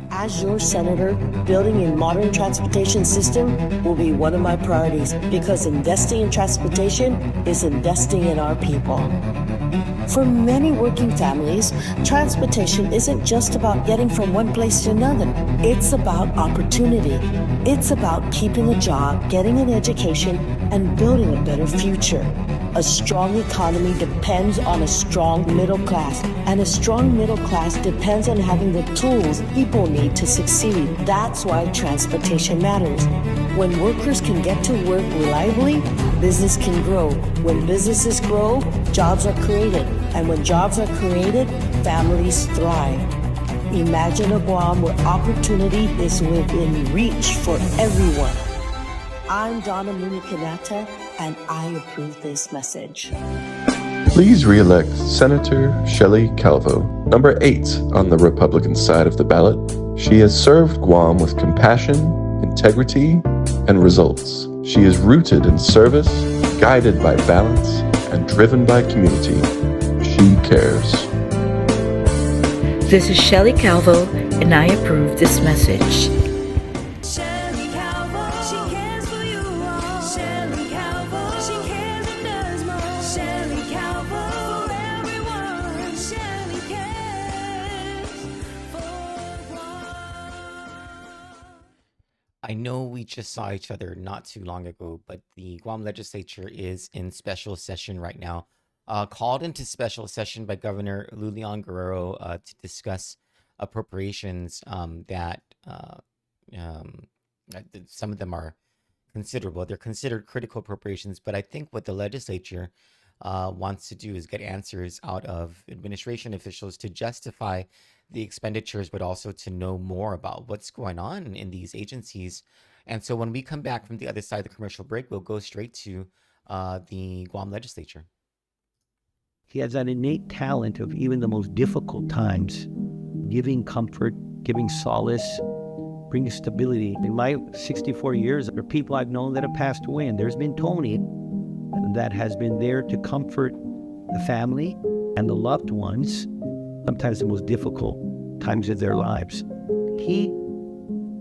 As your senator, building a modern transportation system will be one of my priorities because investing in transportation is investing in our people. For many working families, transportation isn't just about getting from one place to another. It's about opportunity. It's about keeping a job, getting an education, and building a better future. A strong economy depends on a strong middle class, and a strong middle class depends on having the tools people need to succeed. That's why transportation matters. When workers can get to work reliably, business can grow. When businesses grow, jobs are created. And when jobs are created, families thrive. Imagine a Guam where opportunity is within reach for everyone. I'm Donna Munikanata, and I approve this message. Please re-elect Senator Shelley Calvo, number 8 on the Republican side of the ballot. She has served Guam with compassion, integrity, and results. She is rooted in service, guided by balance, and driven by community. She cares. This is Shelley Calvo, and I approve this message. I know we just saw each other not too long ago, but the Guam Legislature is in special session right now, called into special session by Governor Lulian Guerrero to discuss appropriations that some of them are considerable. They're considered critical appropriations, but I think what the legislature wants to do is get answers out of administration officials to justify the expenditures, but also to know more about what's going on in these agencies. And so when we come back from the other side of the commercial break, we'll go straight to the Guam Legislature. He has that innate talent of even the most difficult times, giving comfort, giving solace, bringing stability. In my 64 years, there are people I've known that have passed away, and there's been Tony that has been there to comfort the family and the loved ones, sometimes the most difficult times of their lives. He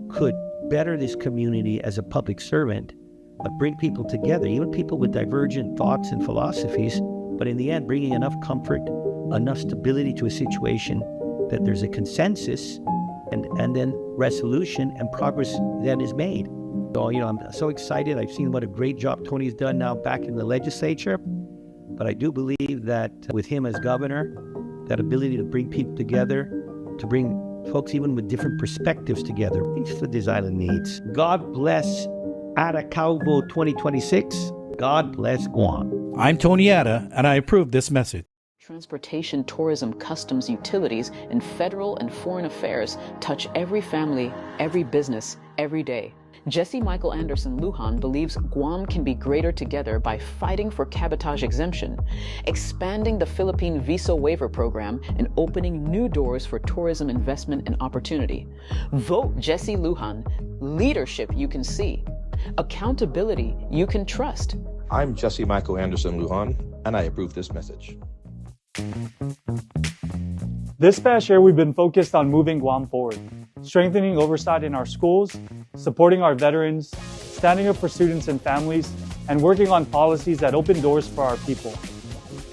could better this community as a public servant, but bring people together, even people with divergent thoughts and philosophies, but in the end, bringing enough comfort, enough stability to a situation that there's a consensus and then resolution and progress that is made. So, I'm so excited. I've seen what a great job Tony's done now back in the legislature, but I do believe that with him as governor, that ability to bring people together, to bring folks even with different perspectives together, it's what this island needs. God bless Atacaubo 2026. God bless Guam. I'm Tony Atta, and I approve this message. Transportation, tourism, customs, utilities, and federal and foreign affairs touch every family, every business, every day. Jesse Michael Anderson Lujan believes Guam can be greater together by fighting for cabotage exemption, expanding the Philippine visa waiver program, and opening new doors for tourism investment and opportunity. Vote Jesse Lujan. Leadership you can see. Accountability you can trust. I'm Jesse Michael Anderson Lujan, and I approve this message. This past year, we've been focused on moving Guam forward, strengthening oversight in our schools, supporting our veterans, standing up for students and families, and working on policies that open doors for our people.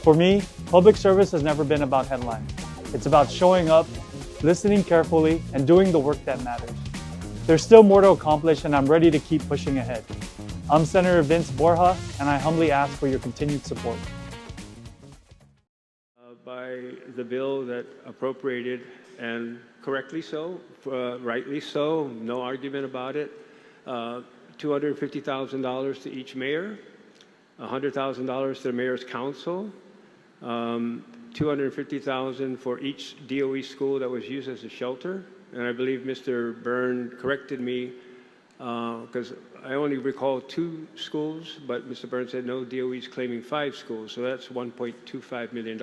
For me, public service has never been about headlines. It's about showing up, listening carefully, and doing the work that matters. There's still more to accomplish, and I'm ready to keep pushing ahead. I'm Senator Vince Borja, and I humbly ask for your continued support. By the bill that appropriated, and correctly so, rightly so, no argument about it, $250,000 to each mayor, $100,000 to the mayor's council, $250,000 for each DOE school that was used as a shelter. And I believe Mr. Byrne corrected me because I only recall 2 schools, but Mr. Byrne said no, DOE is claiming 5 schools, so that's $1.25 million.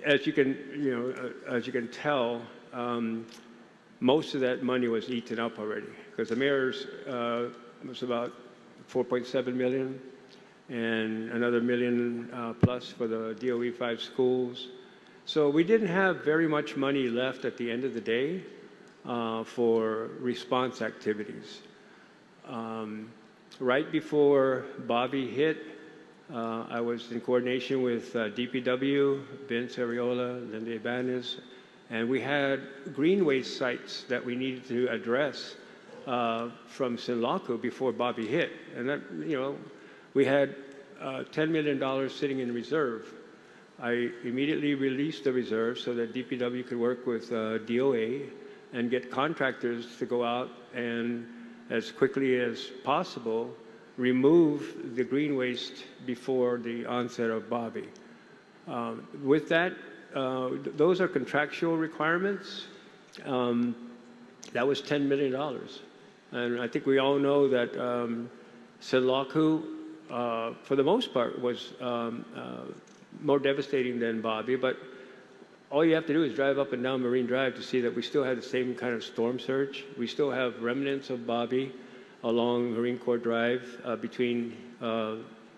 As you can tell, most of that money was eaten up already because the mayor's was about 4.7 million, and another million plus for the DOE 5 schools. So we didn't have very much money left at the end of the day for response activities. Right before Bobby hit, I was in coordination with DPW, Vince Ariola, Linda Ibanez, and we had green waste sites that we needed to address from Sinlaku before Bobby hit. And that, we had $10 million sitting in reserve. I immediately released the reserve so that DPW could work with DOA and get contractors to go out and, as quickly as possible, remove the green waste before the onset of Bobby. With that, those are contractual requirements. That was $10 million. And I think we all know that Sinlaku, for the most part, was more devastating than Bobby, but all you have to do is drive up and down Marine Drive to see that we still have the same kind of storm surge. We still have remnants of Bobby along Marine Corps Drive between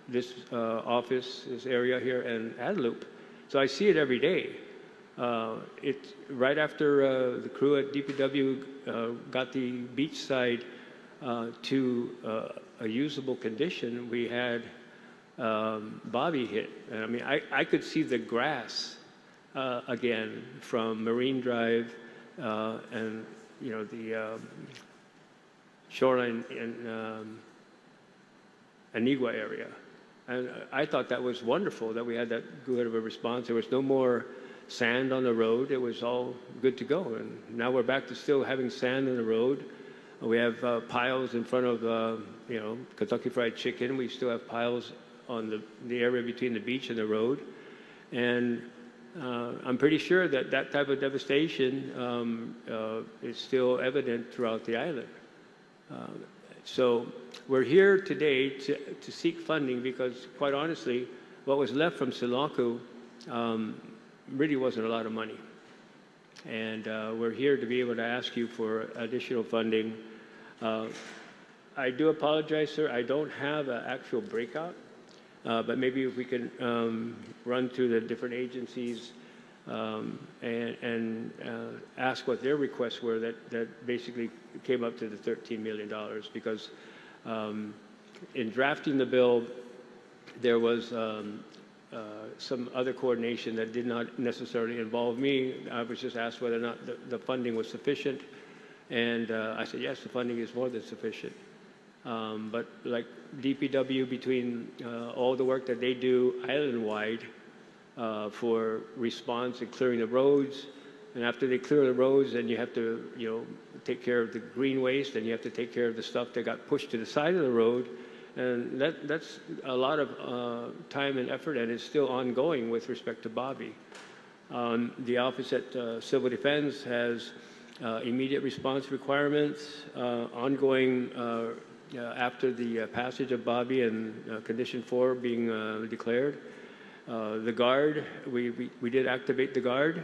this office, this area here, and Adelup. So I see it every day. It's right after the crew at DPW got the beach side to a usable condition, we had Bobby hit. And I mean, I could see the grass again from Marine Drive and the shoreline in Anigua area. And I thought that was wonderful that we had that good of a response. There was no more sand on the road. It was all good to go. And now we're back to still having sand on the road. We have piles in front of, Kentucky Fried Chicken. We still have piles on the area between the beach and the road. And I'm pretty sure that that type of devastation is still evident throughout the island. So we're here today to seek funding because, quite honestly, what was left from Sinlaku really wasn't a lot of money. And we're here to be able to ask you for additional funding. I do apologize, sir. I don't have an actual breakout, but maybe if we can run through the different agencies and ask what their requests were that basically came up to the $13 million, because in drafting the bill, there was some other coordination that did not necessarily involve me. I was just asked whether or not the funding was sufficient, and I said, yes, the funding is more than sufficient. But like DPW, between all the work that they do island-wide for response and clearing the roads, and after they clear the roads, then you have to, take care of the green waste, and you have to take care of the stuff that got pushed to the side of the road. And that's a lot of time and effort, and it's still ongoing with respect to Bobby. The Office at Civil Defense has immediate response requirements, ongoing after the passage of Bobby and Condition 4 being declared. The Guard, we did activate the Guard,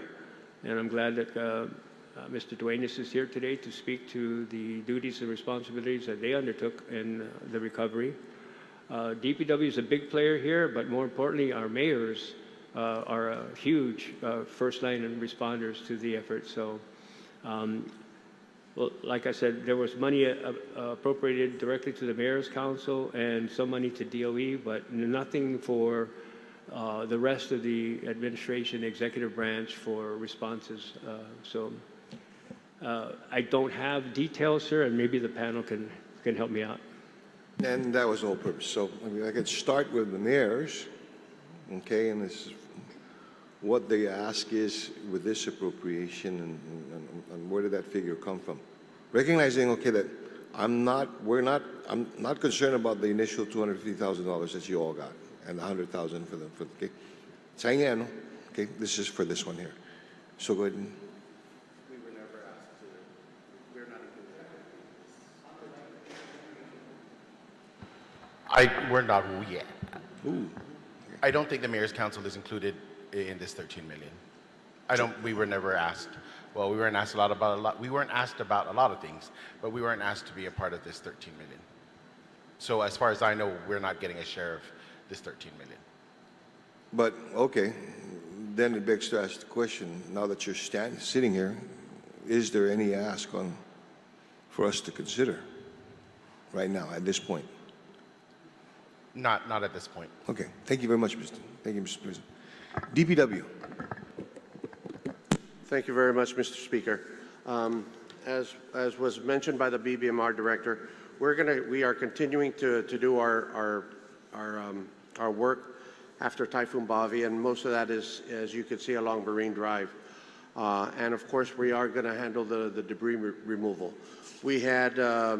and I'm glad that Mr. Duenas is here today to speak to the duties and responsibilities that they undertook in the recovery. DPW is a big player here, but more importantly, our mayors are a huge first line and responders to the effort. So, well, like I said, there was money appropriated directly to the Mayor's Council and some money to DOE, but nothing for the rest of the administration, executive branch for responses. I don't have details, sir, and maybe the panel can help me out. And that was the whole purpose. So I could start with the mayors, okay, and this is what they ask is with this appropriation and where did that figure come from? Recognizing, okay, that I'm not concerned about the initial $250,000 that you all got and $100,000 for the okay. Saying yeah, no, okay, this is for this one here. So go ahead and. We were never asked to. We're not included. We're not yet. Ooh. I don't think the Mayor's Council is included in this 13 million. We were never asked. Well, we weren't asked we weren't asked about a lot of things, but we weren't asked to be a part of this 13 million. So as far as I know, we're not getting a share of this 13 million. But okay, then it begs to ask the question, now that you're sitting here, is there any ask for us to consider right now, at this point? Not at this point. Okay, thank you very much, Thank you, Mr. President. DPW. Thank you very much, Mr. Speaker. As was mentioned by the BBMR director, we are continuing to do our work after Typhoon Bavi, and most of that is, as you can see, along Marine Drive. And of course, we are going to handle the debris removal. We had, I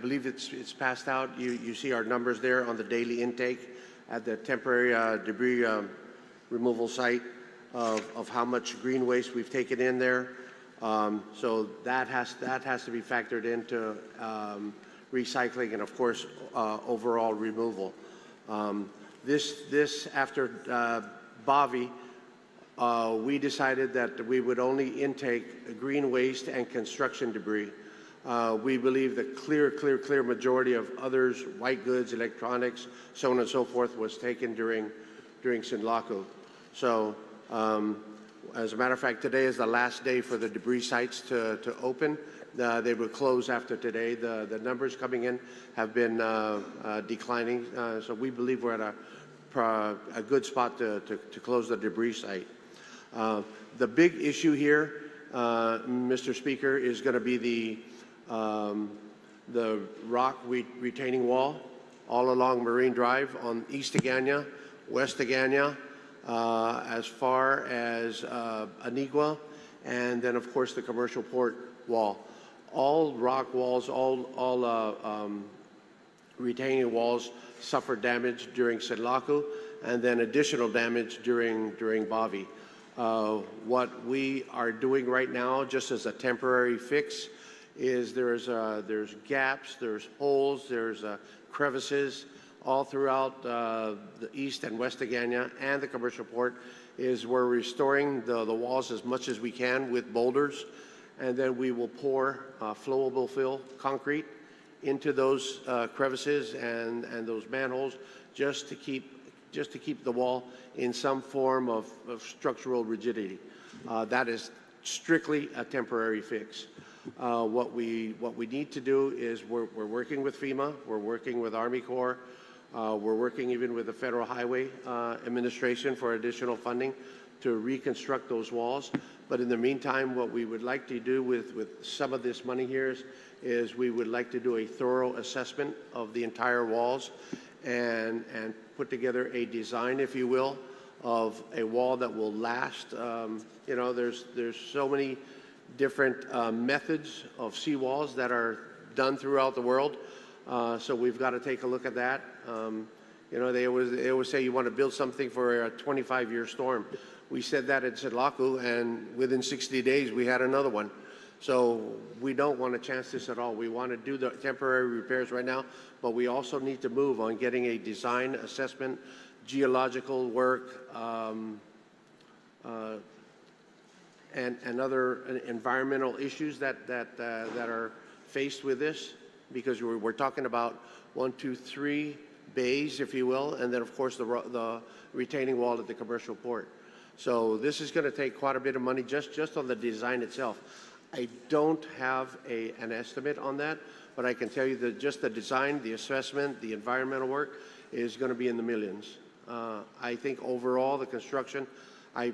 believe it's passed out. You see our numbers there on the daily intake at the temporary debris removal site of how much green waste we've taken in there. So that has to be factored into recycling and, of course, overall removal. This after Bavi, we decided that we would only intake green waste and construction debris. We believe the clear majority of others, white goods, electronics, so on and so forth, was taken during Sinlaku. So, as a matter of fact, today is the last day for the debris sites to open. They will close after today. The numbers coming in have been declining, so we believe we're at a good spot to close the debris site. The big issue here, Mr. Speaker, is going to be the rock retaining wall all along Marine Drive on East Agana, West Agana, as far as Anigua, and then of course the commercial port wall. All rock walls, all retaining walls suffered damage during Sinlaku, and then additional damage during Bavi. What we are doing right now, just as a temporary fix, is there's gaps, there's holes, there's crevices all throughout the East and West Agana and the commercial port. Is we're restoring the walls as much as we can with boulders, and then we will pour flowable fill concrete into those crevices and those manholes just to keep the wall in some form of structural rigidity. That is strictly a temporary fix. What we need to do is we're working with FEMA, we're working with Army Corps, we're working even with the Federal Highway Administration for additional funding to reconstruct those walls. But in the meantime, what we would like to do with some of this money here is we would like to do a thorough assessment of the entire walls and put together a design, if you will, of a wall that will last. You know, there's so many different methods of seawalls that are done throughout the world. So we've got to take a look at that. You know, they always say you want to build something for a 25-year storm. We said that at Sinlaku, and within 60 days we had another one. So we don't want to chance this at all. We want to do the temporary repairs right now, but we also need to move on getting a design assessment, geological work, and other environmental issues that are faced with this, because we're talking about 1, 2, 3 bays, if you will, and then of course the retaining wall at the commercial port. So this is going to take quite a bit of money just on the design itself. I don't have an estimate on that, but I can tell you that just the design, the assessment, the environmental work is going to be in the millions. I think overall the construction, I'm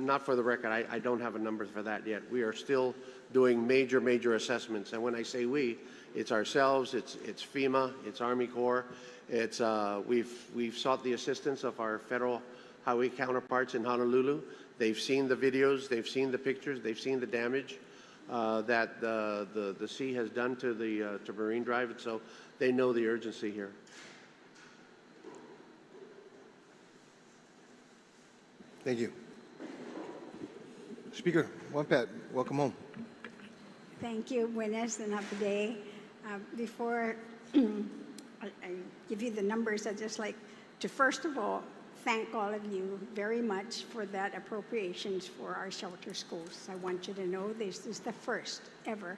not, for the record, I don't have a number for that yet. We are still doing major assessments, and when I say we, it's ourselves, it's FEMA, it's Army Corps, it's we've sought the assistance of our federal highway counterparts in Honolulu. They've seen the videos, they've seen the pictures, they've seen the damage that the sea has done to Marine Drive, and so they know the urgency here. Thank you. Speaker, Juan Pat, welcome home. Thank you. Buenas and happy day. Before I give you the numbers, I'd just like to first of all thank all of you very much for that appropriations for our shelter schools. I want you to know this is the first ever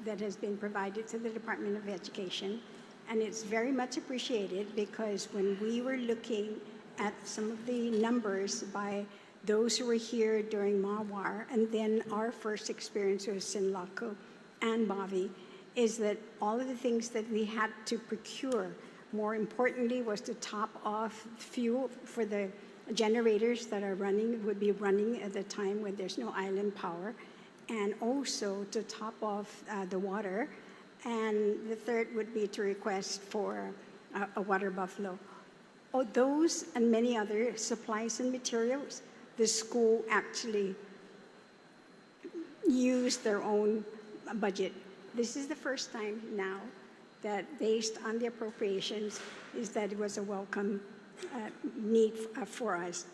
that has been provided to the Department of Education, and it's very much appreciated, because when we were looking at some of the numbers by those who were here during Mawar, and then our first experience with Sinlaco and Bavi, is that all of the things that we had to procure, more importantly, was to top off fuel for the generators that are running, would be running at the time when there's no island power, and also to top off the water. And the third would be to request for a water buffalo. Oh, those and many other supplies and materials, the school actually used their own budget. This is the first time now that, based on the appropriations, is that it was a welcome need for us.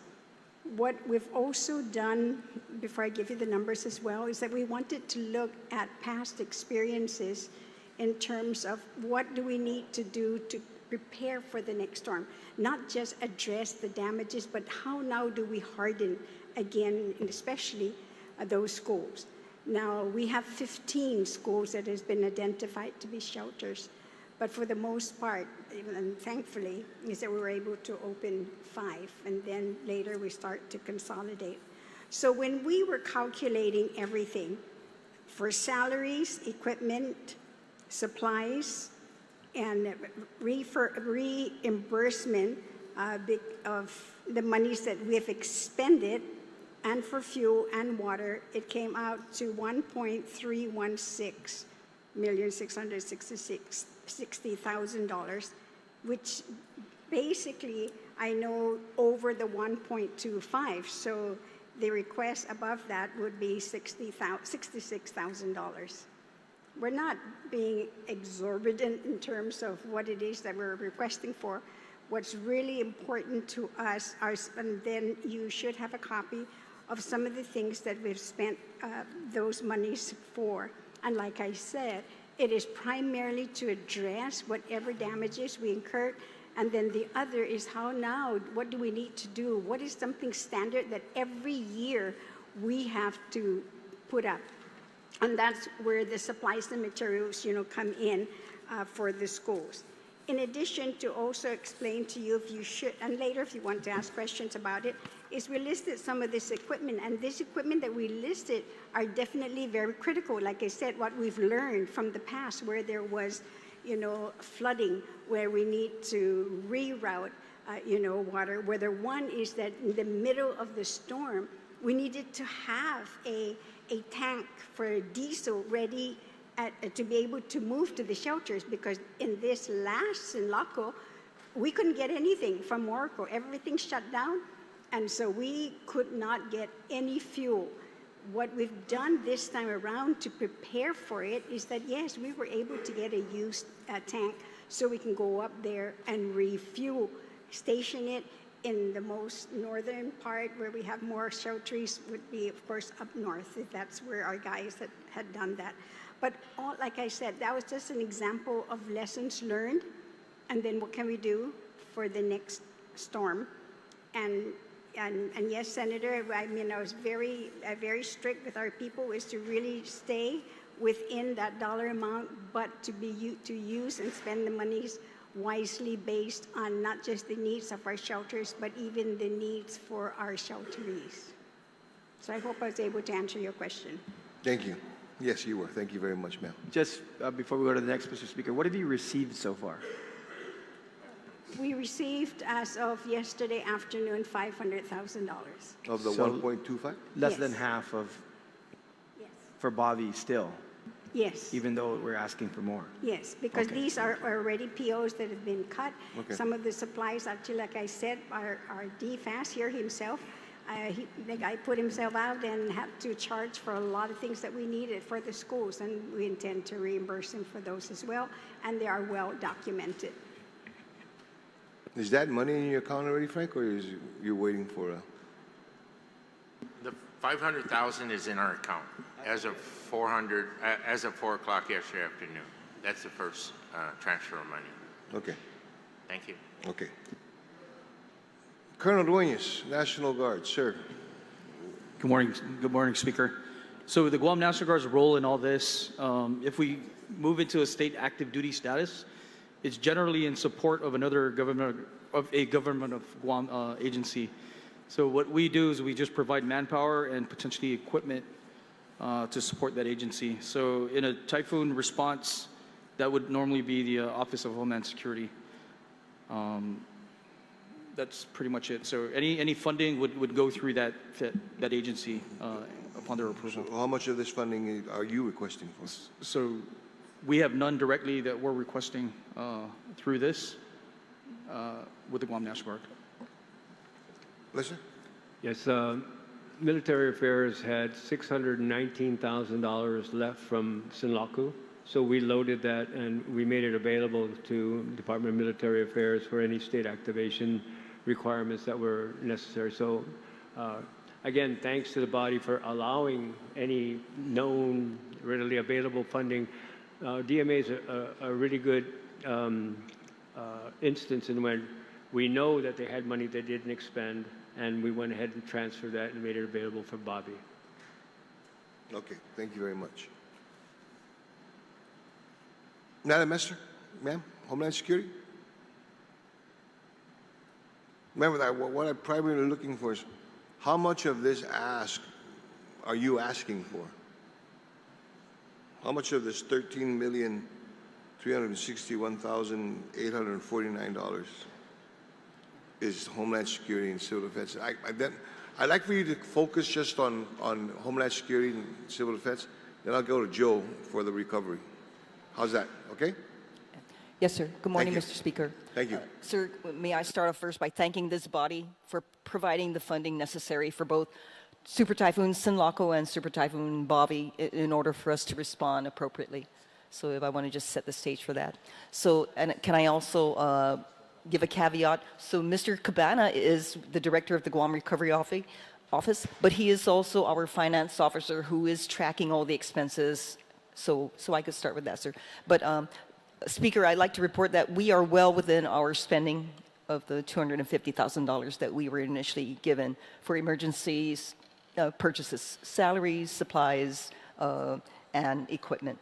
What we've also done, before I give you the numbers as well, is that we wanted to look at past experiences in terms of what do we need to do to prepare for the next storm. Not just address the damages, but how now do we harden again, and especially those schools. Now, we have 15 schools that has been identified to be shelters, but for the most part, and thankfully, is that we were able to open 5, and then later we start to consolidate. So when we were calculating everything for salaries, equipment, supplies, and reimbursement of the monies that we have expended, and for fuel and water, it came out to $1,316,660,000, which basically I know over the 1.25. So the request above that would be $66,000. We're not being exorbitant in terms of what it is that we're requesting for. What's really important to us are, and then you should have a copy of some of the things that we've spent those monies for. And like I said, it is primarily to address whatever damages we incurred. And then the other is how now, what do we need to do? What is something standard that every year we have to put up? And that's where the supplies and materials, come in for the schools. In addition, to also explain to you, if you should, and later if you want to ask questions about it, is we listed some of this equipment, and this equipment that we listed are definitely very critical. Like I said, what we've learned from the past where there was, flooding, where we need to reroute, water. Whether one is that in the middle of the storm, we needed to have a tank for diesel ready to be able to move to the shelters, because in this last Sinlaco, we couldn't get anything from Morocco. Everything shut down, and so we could not get any fuel. What we've done this time around to prepare for it is that, yes, we were able to get a used tank so we can go up there and refuel, station it in the most northern part where we have more shelters would be, of course, up north, if that's where our guys had done that. But like I said, that was just an example of lessons learned, and then what can we do for the next storm? And yes, Senator, I was very strict with our people, is to really stay within that dollar amount, but to use and spend the monies wisely based on not just the needs of our shelters, but even the needs for our shelterees. So I hope I was able to answer your question. Thank you. Yes, you were. Thank you very much, ma'am. Just before we go to the next, Mr. Speaker, what have you received so far? We received, as of yesterday afternoon, $500,000. Of the 1.25? Less than half of, for Bavi still? Yes. Even though we're asking for more? Yes, because these are already POs that have been cut. Okay. Some of the supplies, actually, like I said, our DFAS here himself, the guy put himself out and had to charge for a lot of things that we needed for the schools, and we intend to reimburse him for those as well, and they are well documented. Is that money in your account already, Frank, or is you're waiting for a... The $500,000 is in our account as of 4 o'clock yesterday afternoon. That's the first transfer of money. Okay. Thank you. Okay. Colonel Dueñas, National Guard, sir. Good morning, Speaker. So the Guam National Guard's role in all this, if we move into a state active duty status, it's generally in support of another government of Guam agency. So what we do is we just provide manpower and potentially equipment to support that agency. So in a typhoon response, that would normally be the Office of Homeland Security. That's pretty much it. So any funding would go through that agency upon their approval. So how much of this funding are you requesting for? So we have none directly that we're requesting through this with the Guam National Guard. Listen. Yes, Military Affairs had $619,000 left from Sinlaku. So we loaded that and we made it available to Department of Military Affairs for any state activation requirements that were necessary. So again, thanks to the body for allowing any known, readily available funding. DMA is a really good instance in when we know that they had money they didn't expend, and we went ahead and transferred that and made it available for Bobby. Okay, thank you very much. Madam Minister, ma'am, Homeland Security. Remember that what I'm primarily looking for is how much of this ask are you asking for? How much of this $13,361,849 is Homeland Security and Civil Defense? I'd like for you to focus just on Homeland Security and Civil Defense. Then I'll go to Joe for the recovery. How's that? Okay? Yes, sir. Good morning, Mr. Speaker. Thank you. Sir, may I start off first by thanking this body for providing the funding necessary for both Super Typhoon Sinlaku and Super Typhoon Bobby in order for us to respond appropriately. So if I want to just set the stage for that. So, and can I also give a caveat? So Mr. Cabana is the director of the Guam Recovery Office, but he is also our finance officer who is tracking all the expenses. So I could start with that, sir. But Speaker, I'd like to report that we are well within our spending of the $250,000 that we were initially given for emergencies, purchases, salaries, supplies, and equipment.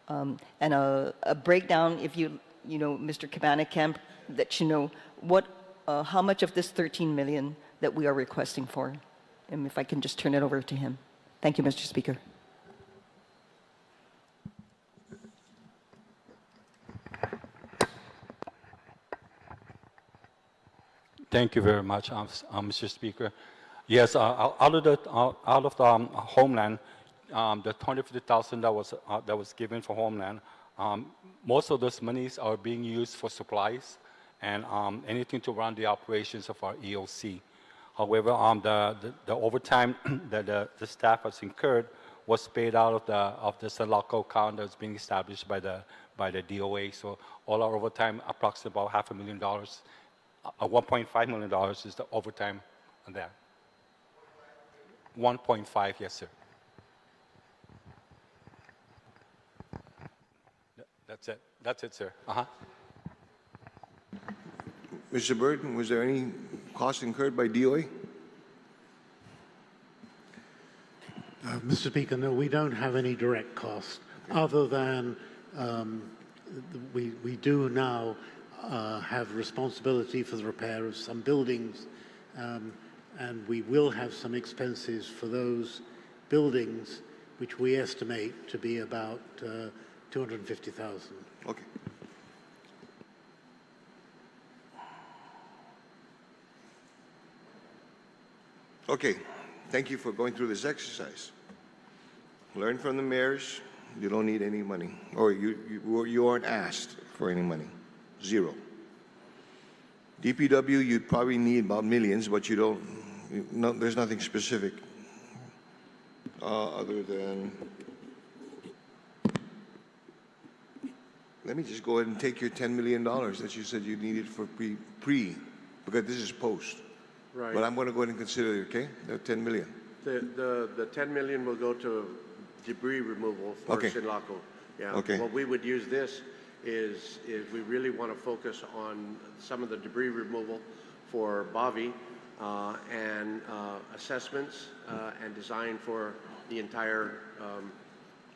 And a breakdown, if you know, Mr. Cabana can let you know how much of this $13 million that we are requesting for. And if I can just turn it over to him. Thank you, Mr. Speaker. Thank you very much, Mr. Speaker. Yes, out of the Homeland, the $250,000 that was given for Homeland, most of those monies are being used for supplies and anything to run the operations of our EOC. However, the overtime that the staff has incurred was paid out of the Sinlaku account that's being established by the DOA. So all our overtime, approximately about $500,000. $1.5 million is the overtime on that. 1.5, yes, sir. That's it. That's it, sir. Mr. Burton, was there any cost incurred by DOA? Mr. Speaker, no, we don't have any direct cost other than we do now have responsibility for the repair of some buildings, and we will have some expenses for those buildings, which we estimate to be about $250,000. Okay. Okay. Thank you for going through this exercise. Learn from the mayors. You don't need any money, or you aren't asked for any money. Zero. DPW, you probably need about millions, but you don't. There's nothing specific other than. Let me just go ahead and take your $10 million that you said you needed for pre, because this is post. Right. But I'm going to go ahead and consider it, okay? The $10 million. The $10 million will go to debris removal for Sinlaku. Yeah. Okay. What we would use this is we really want to focus on some of the debris removal for Bobby and assessments and design for the entire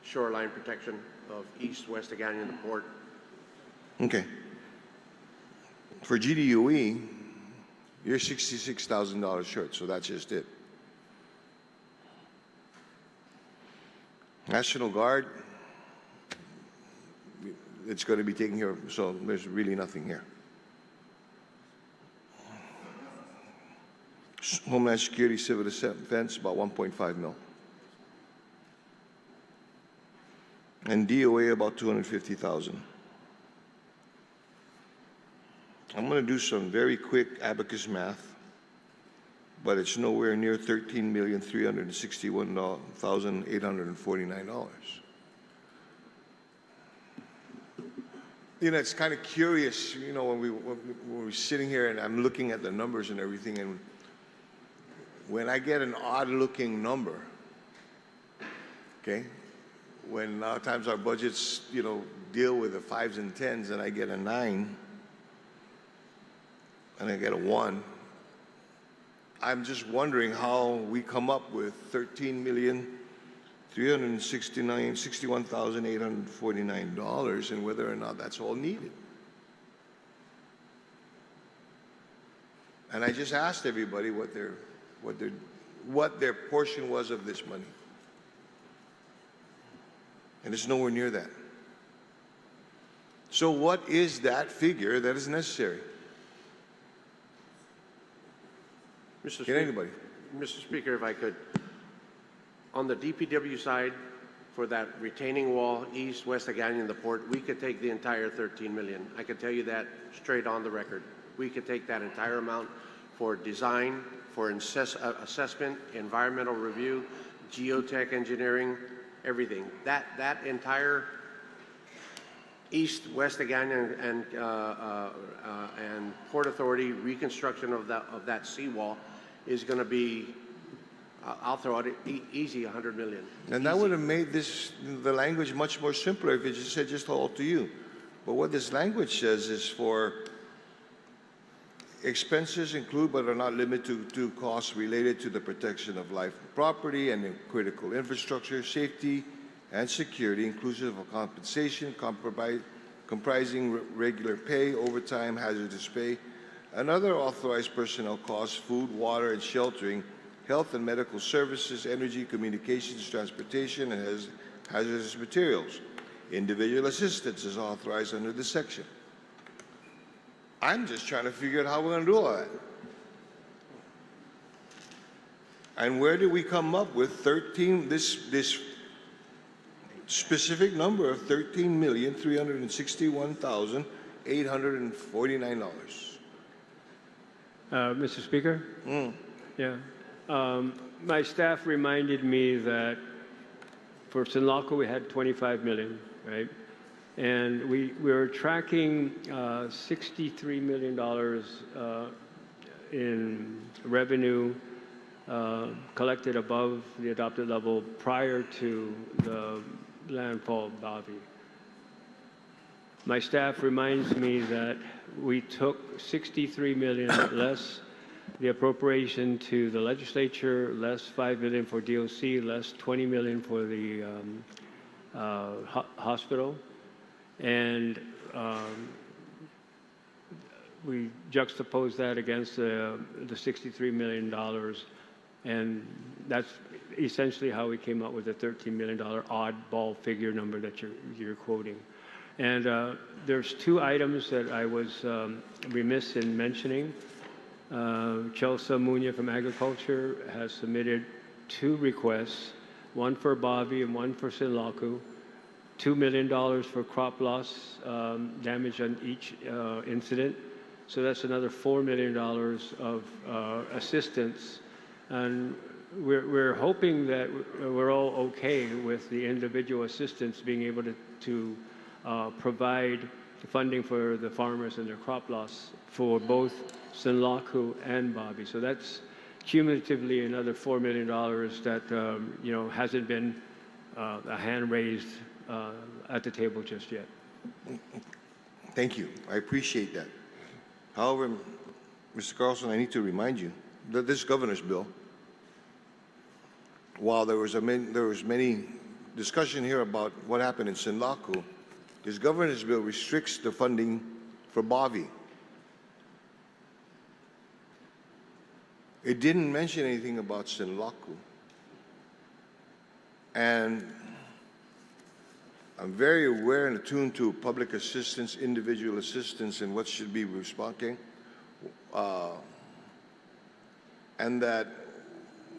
shoreline protection of East, West Agani, and the port. Okay. For GDOE, you're $66,000 short, so that's just it. National Guard, it's going to be taken care of, so there's really nothing here. Homeland Security, Civil Defense, about 1.5 mil. And DOA, about 250,000. I'm going to do some very quick abacus math, but it's nowhere near $13,361,849. You know, it's kind of curious, you know, when we're sitting here and I'm looking at the numbers and everything, and when I get an odd-looking number, okay, when a lot of times our budgets, you know, deal with the 5s and 10s, and I get a 9, and I get a 1, I'm just wondering how we come up with $13,361,849 and whether or not that's all needed. And I just asked everybody what their portion was of this money. And it's nowhere near that. So what is that figure that is necessary? Anybody? Mr. Speaker, if I could, on the DPW side, for that retaining wall, east, west of Gagnon, the port, we could take the entire 13 million. I can tell you that straight on the record. We could take that entire amount for design, for assessment, environmental review, geotech engineering, everything. That entire east, west of Gagnon and Port Authority reconstruction of that seawall is going to be, I'll throw out easy 100 million. And that would have made the language much more simpler if it just said just all to you. But what this language says is for expenses include but are not limited to costs related to the protection of life and property and critical infrastructure, safety and security, inclusive of compensation, comprising regular pay, overtime, hazardous pay, and other authorized personnel costs, food, water, and sheltering, health and medical services, energy, communications, transportation, and hazardous materials. Individual assistance is authorized under this section. I'm just trying to figure out how we're going to do all that. And where did we come up with this specific number of $13,361,849? Mr. Speaker? Yeah. My staff reminded me that for Sinloco we had 25 million, right? And we were tracking $63 million in revenue collected above the adopted level prior to the landfall of Bobby. My staff reminds me that we took 63 million less the appropriation to the legislature, less 5 million for DOC, less 20 million for the hospital. And we juxtapose that against the $63 million, and that's essentially how we came up with the $13 million oddball figure number that you're quoting. And there's two items that I was remiss in mentioning. Chelsea Munya from Agriculture has submitted two requests, one for Bobby and one for Sinloco. $2 million for crop loss damage on each incident. So that's another $4 million of assistance. And we're hoping that we're all okay with the individual assistance being able to provide funding for the farmers and their crop loss for both Sinloco and Bobby. So that's cumulatively another $4 million that hasn't been a hand raised at the table just yet. Thank you. I appreciate that. However, Mr. Carlson, I need to remind you that this governor's bill, while there was many discussion here about what happened in Sinloco, this governor's bill restricts the funding for Bobby. It didn't mention anything about Sinlaku. And I'm very aware and attuned to public assistance, individual assistance, and what should be responding. And that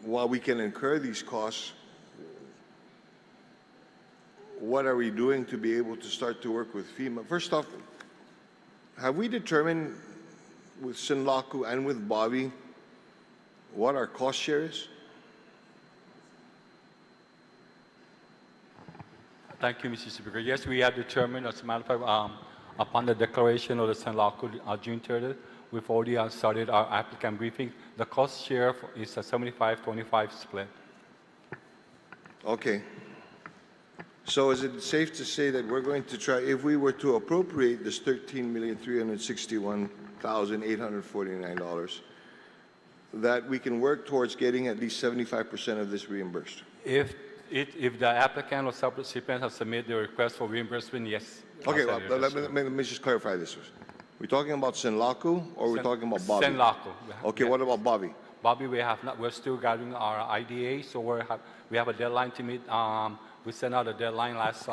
while we can incur these costs, what are we doing to be able to start to work with FEMA? First off, have we determined with Sinlaku and with Bobby what our cost share is? Thank you, Mr. Speaker. Yes, we have determined, as a matter of fact, upon the declaration of the Sinlaku June 30th, we've already started our applicant briefing. The cost share is a 75-25 split. Okay. So is it safe to say that we're going to try, if we were to appropriate this $13,361,849, that we can work towards getting at least 75% of this reimbursed? If the applicant or subrecipient has submitted the request for reimbursement, yes. Okay, well, let me just clarify this. We're talking about Sinlaku or we're talking about Bobby? Sinlaku. Okay, what about Bobby? Bobby, we're still gathering our IDA, so we have a deadline to meet. We sent out a deadline last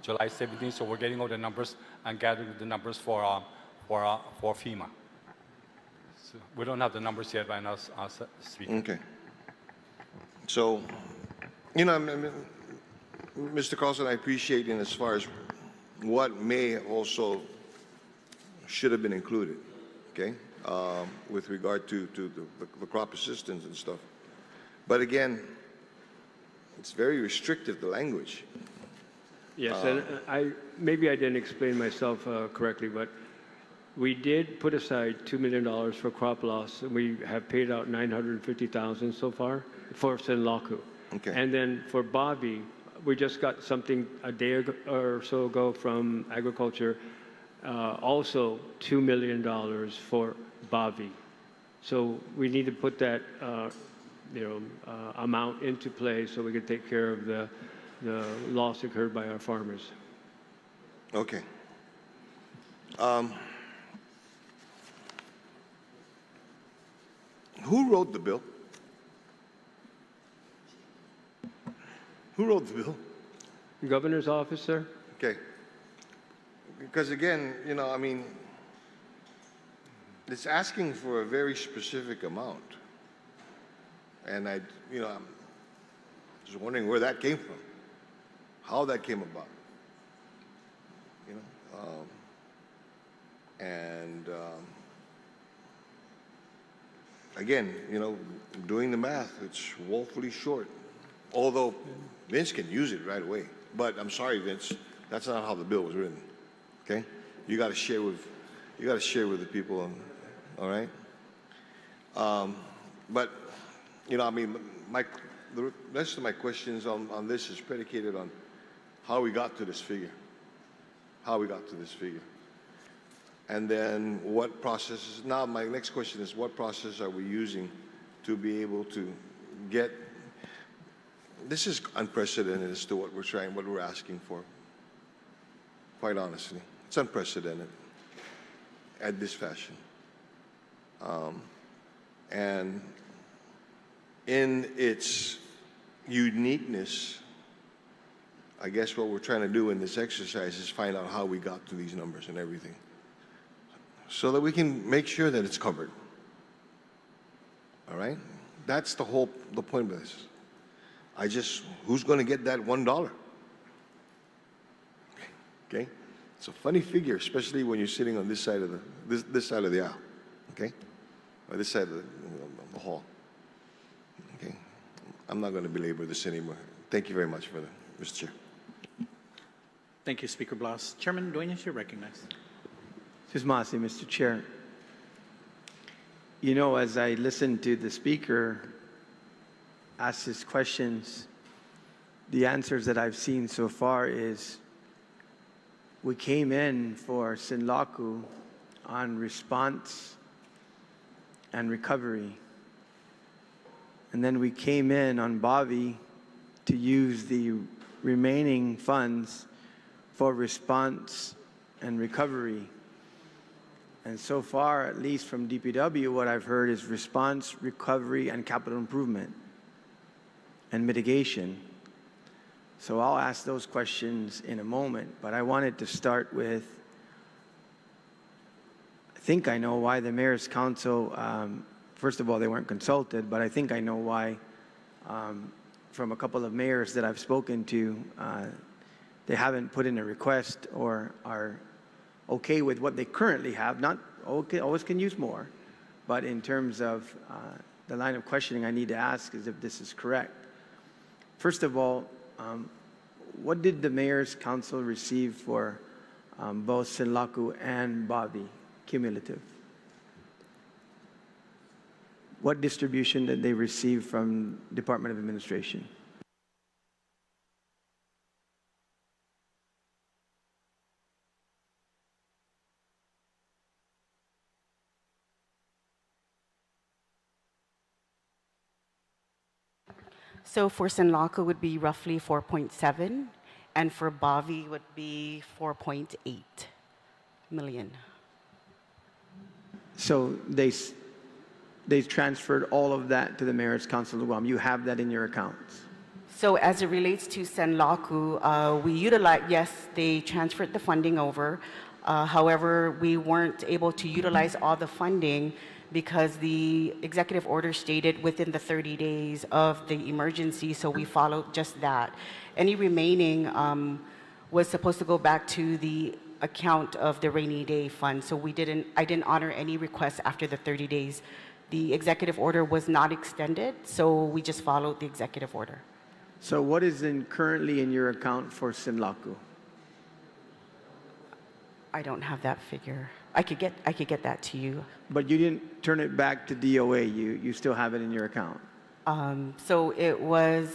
July 17th, so we're getting all the numbers and gathering the numbers for FEMA. So we don't have the numbers yet right now, speaking. Okay. So, you know, Mr. Carlson, I appreciate in as far as what may also should have been included, okay, with regard to the crop assistance and stuff. But again, it's very restrictive, the language. Yes, and maybe I didn't explain myself correctly, but we did put aside $2 million for crop loss, and we have paid out $950,000 so far for Sinlaku. Okay. And then for Bobby, we just got something a day ago, or so ago from agriculture, also $2 million for Bobby. So we need to put that amount into play so we can take care of the loss incurred by our farmers. Okay. Who wrote the bill? Who wrote the bill? The governor's office, sir. Okay. Because again, you know, I mean, it's asking for a very specific amount. And I'm just wondering where that came from, how that came about, you know, again, you know, doing the math, it's woefully short. Although Vince can use it right away, but I'm sorry, Vince, that's not how the bill was written. Okay, you got to share with the people, all right? But you know, I mean, the rest of my questions on this is predicated on how we got to this figure. And then what processes, now my next question is what process are we using to be able to get, this is unprecedented as to what we're asking for. Quite honestly, it's unprecedented at this fashion. And in its uniqueness, I guess what we're trying to do in this exercise is find out how we got to these numbers and everything, so that we can make sure that it's covered. All right? That's the point of this. Who's going to get that $1? Okay? It's a funny figure, especially when you're sitting on this side of this side of the aisle. Okay? Or this side of the hall. Okay? I'm not going to belabor this anymore. Thank you very much, Mr. Chair. Thank you, Speaker Blas. Chairman Dueñas, you're recognized. Susmasi, Mr. Chair. You know, as I listened to the Speaker ask his questions, the answers that I've seen so far is we came in for Sinlaku on response and recovery. And then we came in on Bobby to use the remaining funds for response and recovery. And so far, at least from DPW, what I've heard is response, recovery, and capital improvement and mitigation. So I'll ask those questions in a moment, but I wanted to start with, I think I know why the Mayor's Council, first of all, they weren't consulted, but I think I know why, from a couple of mayors that I've spoken to, they haven't put in a request or are okay with what they currently have. Not okay, always can use more, but in terms of the line of questioning I need to ask is if this is correct. First of all, what did the Mayor's Council receive for both Sinlaku and Bavi, cumulative? What distribution did they receive from Department of Administration? So for Sinlaku would be roughly 4.7, and for Bavi would be 4.8 million. So they transferred all of that to the Mayor's Council of Guam. You have that in your accounts. So as it relates to Sinlaku, we utilize, yes, they transferred the funding over. However, we weren't able to utilize all the funding because the executive order stated within the 30 days of the emergency, so we followed just that. Any remaining was supposed to go back to the account of the rainy day fund, so I didn't honor any requests after the 30 days. The executive order was not extended, so we just followed the executive order. So what is currently in your account for Sinlaku? I don't have that figure. I could get that to you. But you didn't turn it back to DOA. You still have it in your account. So it was.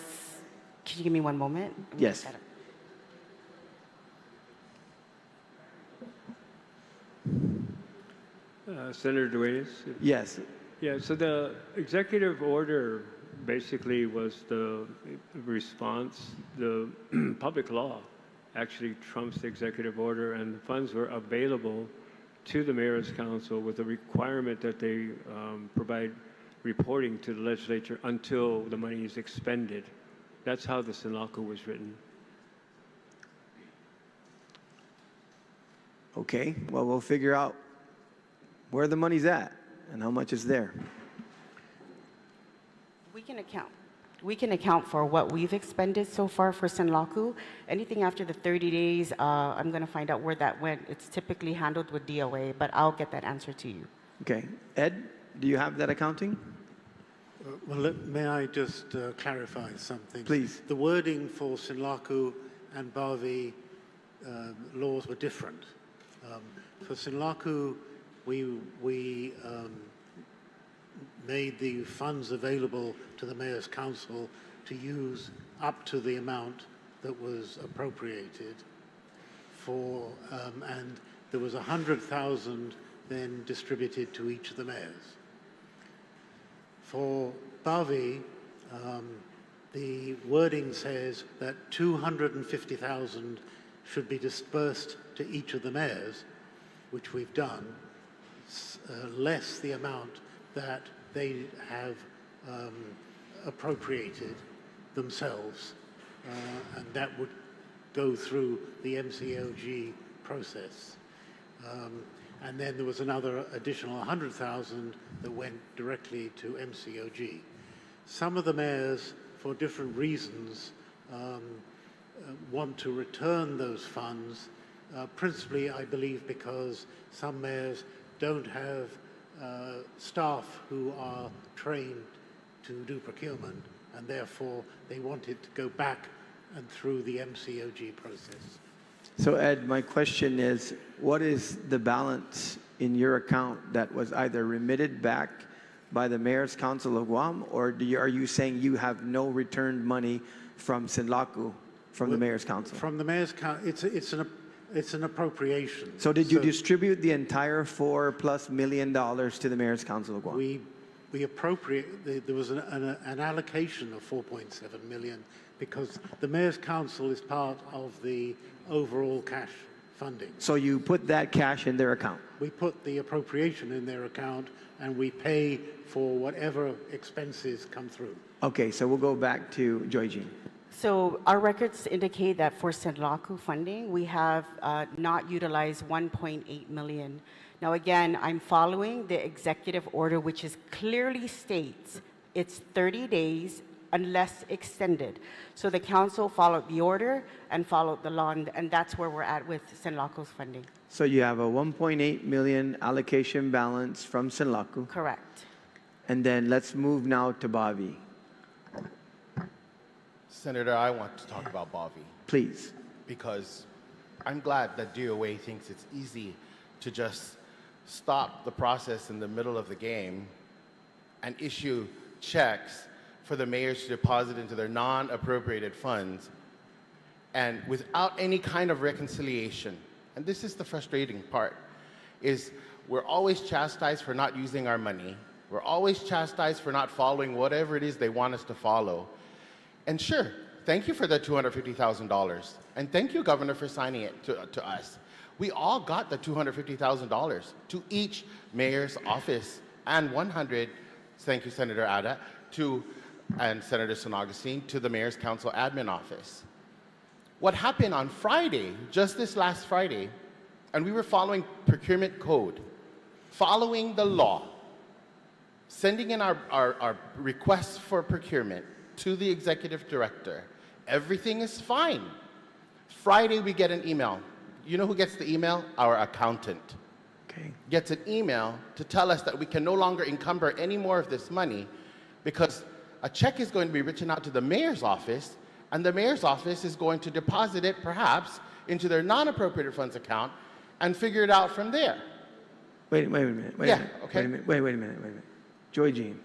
Can you give me one moment? Yes. Senator Duenas? Yes. Yeah, so the executive order basically was the response, the public law actually trumps the executive order, and the funds were available to the Mayor's Council with a requirement that they provide reporting to the legislature until the money is expended. That's how the Sinlaku was written. Okay, well, we'll figure out where the money's at and how much is there. We can account for what we've expended so far for Sinlaku. Anything after the 30 days, I'm going to find out where that went. It's typically handled with DOA, but I'll get that answer to you. Okay. Ed, do you have that accounting? Well, may I just clarify something? Please. The wording for Sinlaku and Bavi laws were different. For Sinlaku, we made the funds available to the Mayor's Council to use up to the amount that was appropriated for, and there was 100,000 then distributed to each of the mayors. For Bavi, the wording says that 250,000 should be dispersed to each of the mayors, which we've done, less the amount that they have appropriated themselves, and that would go through the MCOG process. And then there was another additional 100,000 that went directly to MCOG. Some of the mayors, for different reasons, want to return those funds, principally, I believe, because some mayors don't have staff who are trained to do procurement, and therefore they want it to go back and through the MCOG process. So Ed, my question is, what is the balance in your account that was either remitted back by the Mayor's Council of Guam, or are you saying you have no returned money from Sinlaku from the Mayor's Council? From the Mayor's Council, it's an appropriation. So did you distribute the entire $4+ million to the Mayor's Council of Guam? We appropriate, there was an allocation of 4.7 million because the Mayor's Council is part of the overall cash funding. So you put that cash in their account? We put the appropriation in their account and we pay for whatever expenses come through. Okay, so we'll go back to Joy Jean. So our records indicate that for Senlaku funding, we have not utilized 1.8 million. Now again, I'm following the executive order, which is clearly states it's 30 days unless extended. So the council followed the order and followed the law, and that's where we're at with Senlaku's funding. So you have a 1.8 million allocation balance from Senlaku. Correct. And then let's move now to Bobby. Senator, I want to talk about Bobby. Please. Because I'm glad that DOA thinks it's easy to just stop the process in the middle of the game and issue checks for the mayors to deposit into their non-appropriated funds and without any kind of reconciliation. And this is the frustrating part, is we're always chastised for not using our money. We're always chastised for not following whatever it is they want us to follow. And sure, thank you for the $250,000. And thank you, Governor, for signing it to us. We all got the $250,000 to each mayor's office, and 100, thank you, Senator Ada, and Senator San Augustine, to the Mayor's Council Admin Office. What happened on Friday, just this last Friday, and we were following procurement code, following the law, sending in our requests for procurement to the executive director. Everything is fine. Friday, we get an email. You know who gets the email? Our accountant. Okay. Gets an email to tell us that we can no longer encumber any more of this money because a check is going to be written out to the mayor's office, and the mayor's office is going to deposit it, perhaps, into their non-appropriated funds account and figure it out from there. Wait a minute. Wait a minute. Joy Jean.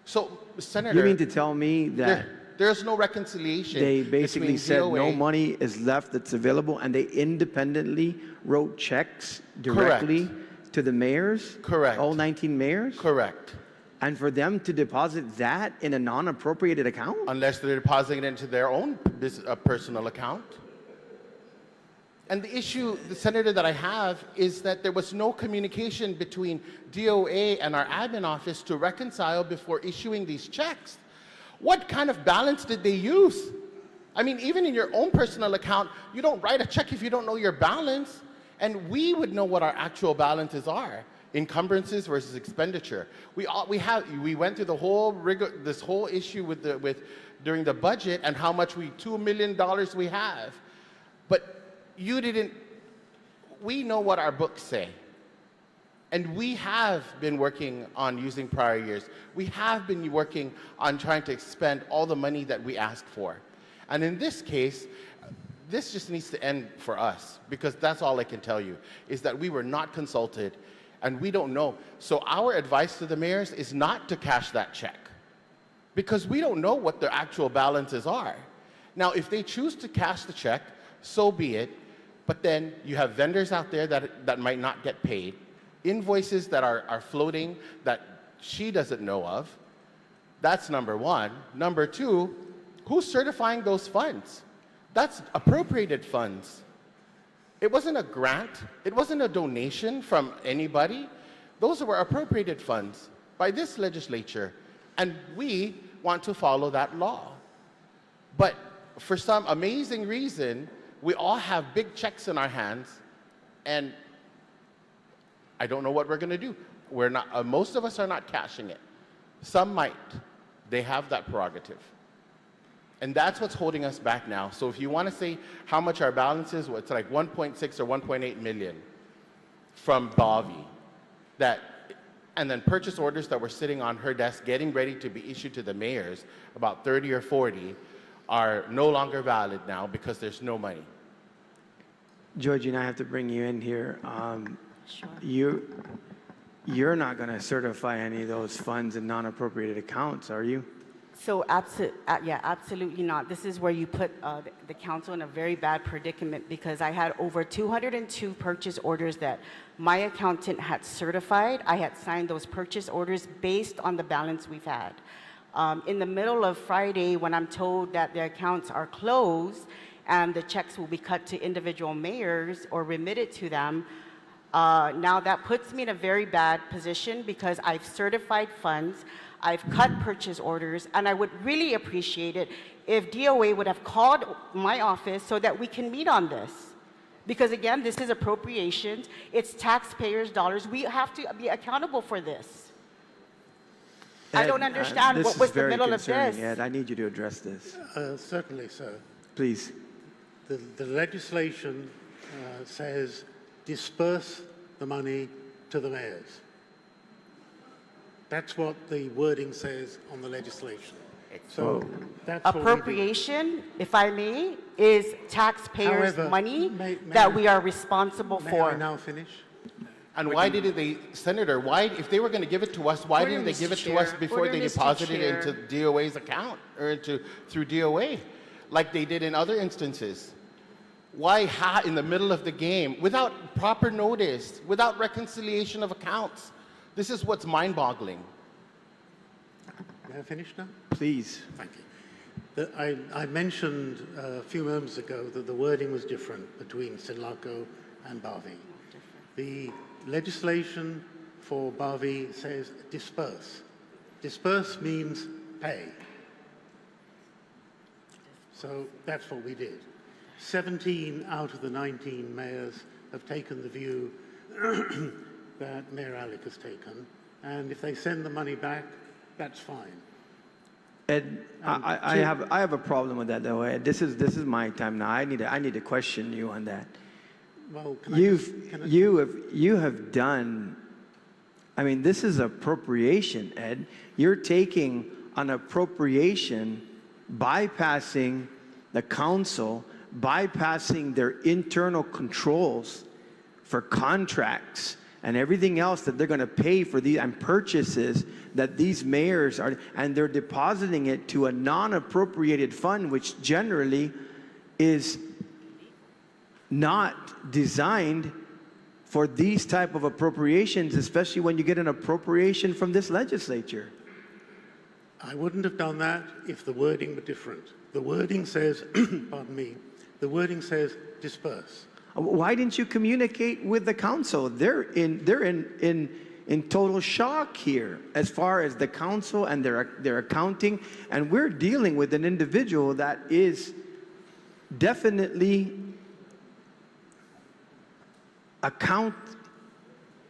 So, Senator... You mean to tell me that there's no reconciliation? They basically said DOA, no money is left that's available, and they independently wrote checks directly to the mayors? Correct. All 19 mayors? Correct. And for them to deposit that in a non-appropriated account? Unless they're depositing it into their own personal account. And the issue, the Senator, that I have is that there was no communication between DOA and our admin office to reconcile before issuing these checks. What kind of balance did they use? I mean, even in your own personal account, you don't write a check if you don't know your balance. And we would know what our actual balances are. Encumbrances versus expenditure. We went through the whole this whole issue during the budget and how much $2 million we have. But you didn't, we know what our books say. And we have been working on using prior years. We have been working on trying to expend all the money that we asked for. And in this case, this just needs to end for us, because that's all I can tell you, is that we were not consulted and we don't know. So our advice to the mayors is not to cash that check, because we don't know what their actual balances are. Now, if they choose to cash the check, so be it, but then you have vendors out there that might not get paid, invoices that are floating that she doesn't know of. That's number one. Number two, who's certifying those funds? That's appropriated funds. It wasn't a grant. It wasn't a donation from anybody. Those were appropriated funds by this legislature, and we want to follow that law. But for some amazing reason, we all have big checks in our hands, and I don't know what we're going to do. We're not. Most of us are not cashing it. Some might. They have that prerogative. And that's what's holding us back now. So if you want to say how much our balance is, well, it's like 1.6 or 1.8 million from Bobby. And then purchase orders that were sitting on her desk getting ready to be issued to the mayors, about 30 or 40, are no longer valid now because there's no money. Georgie, and I have to bring you in here. Sure. You're not going to certify any of those funds in non-appropriated accounts, are you? So absolutely not. This is where you put the council in a very bad predicament, because I had over 202 purchase orders that my accountant had certified. I had signed those purchase orders based on the balance we've had. In the middle of Friday, when I'm told that the accounts are closed and the checks will be cut to individual mayors or remitted to them. Now that puts me in a very bad position because I've certified funds, I've cut purchase orders, and I would really appreciate it if DOA would have called my office so that we can meet on this. Because again, this is appropriations, it's taxpayers' dollars, we have to be accountable for this. I don't understand what was the middle of this. Ed, I need you to address this. Certainly, sir. Please. The legislation says disperse the money to the mayors. That's what the wording says on the legislation. So that's appropriation, if I may, is taxpayers' money that we are responsible for. May I now finish? And why didn't they, Senator, why, if they were going to give it to us, why didn't they give it to us before they deposited it into DOA's account or through DOA, like they did in other instances? Why in the middle of the game, without proper notice, without reconciliation of accounts? This is what's mind-boggling. May I finish now? Please. Thank you. I mentioned a few moments ago that the wording was different between Sinlaco and Bavi. The legislation for Bavi says disperse. Disperse means pay. So that's what we did. 17 out of the 19 mayors have taken the view that Mayor Alec has taken, and if they send the money back, that's fine. Ed, I have a problem with that though. Ed, this is my time now. I need to question you on that. Well, you have done. I mean, this is appropriation, Ed. You're taking an appropriation, bypassing the council, bypassing their internal controls for contracts and everything else that they're going to pay for these and purchases that these mayors are, and they're depositing it to a non-appropriated fund, which generally is not designed for these type of appropriations, especially when you get an appropriation from this legislature. I wouldn't have done that if the wording were different. The wording says, pardon me, the wording says disperse. Why didn't you communicate with the council? They're in total shock here as far as the council and their accounting, and we're dealing with an individual that is definitely account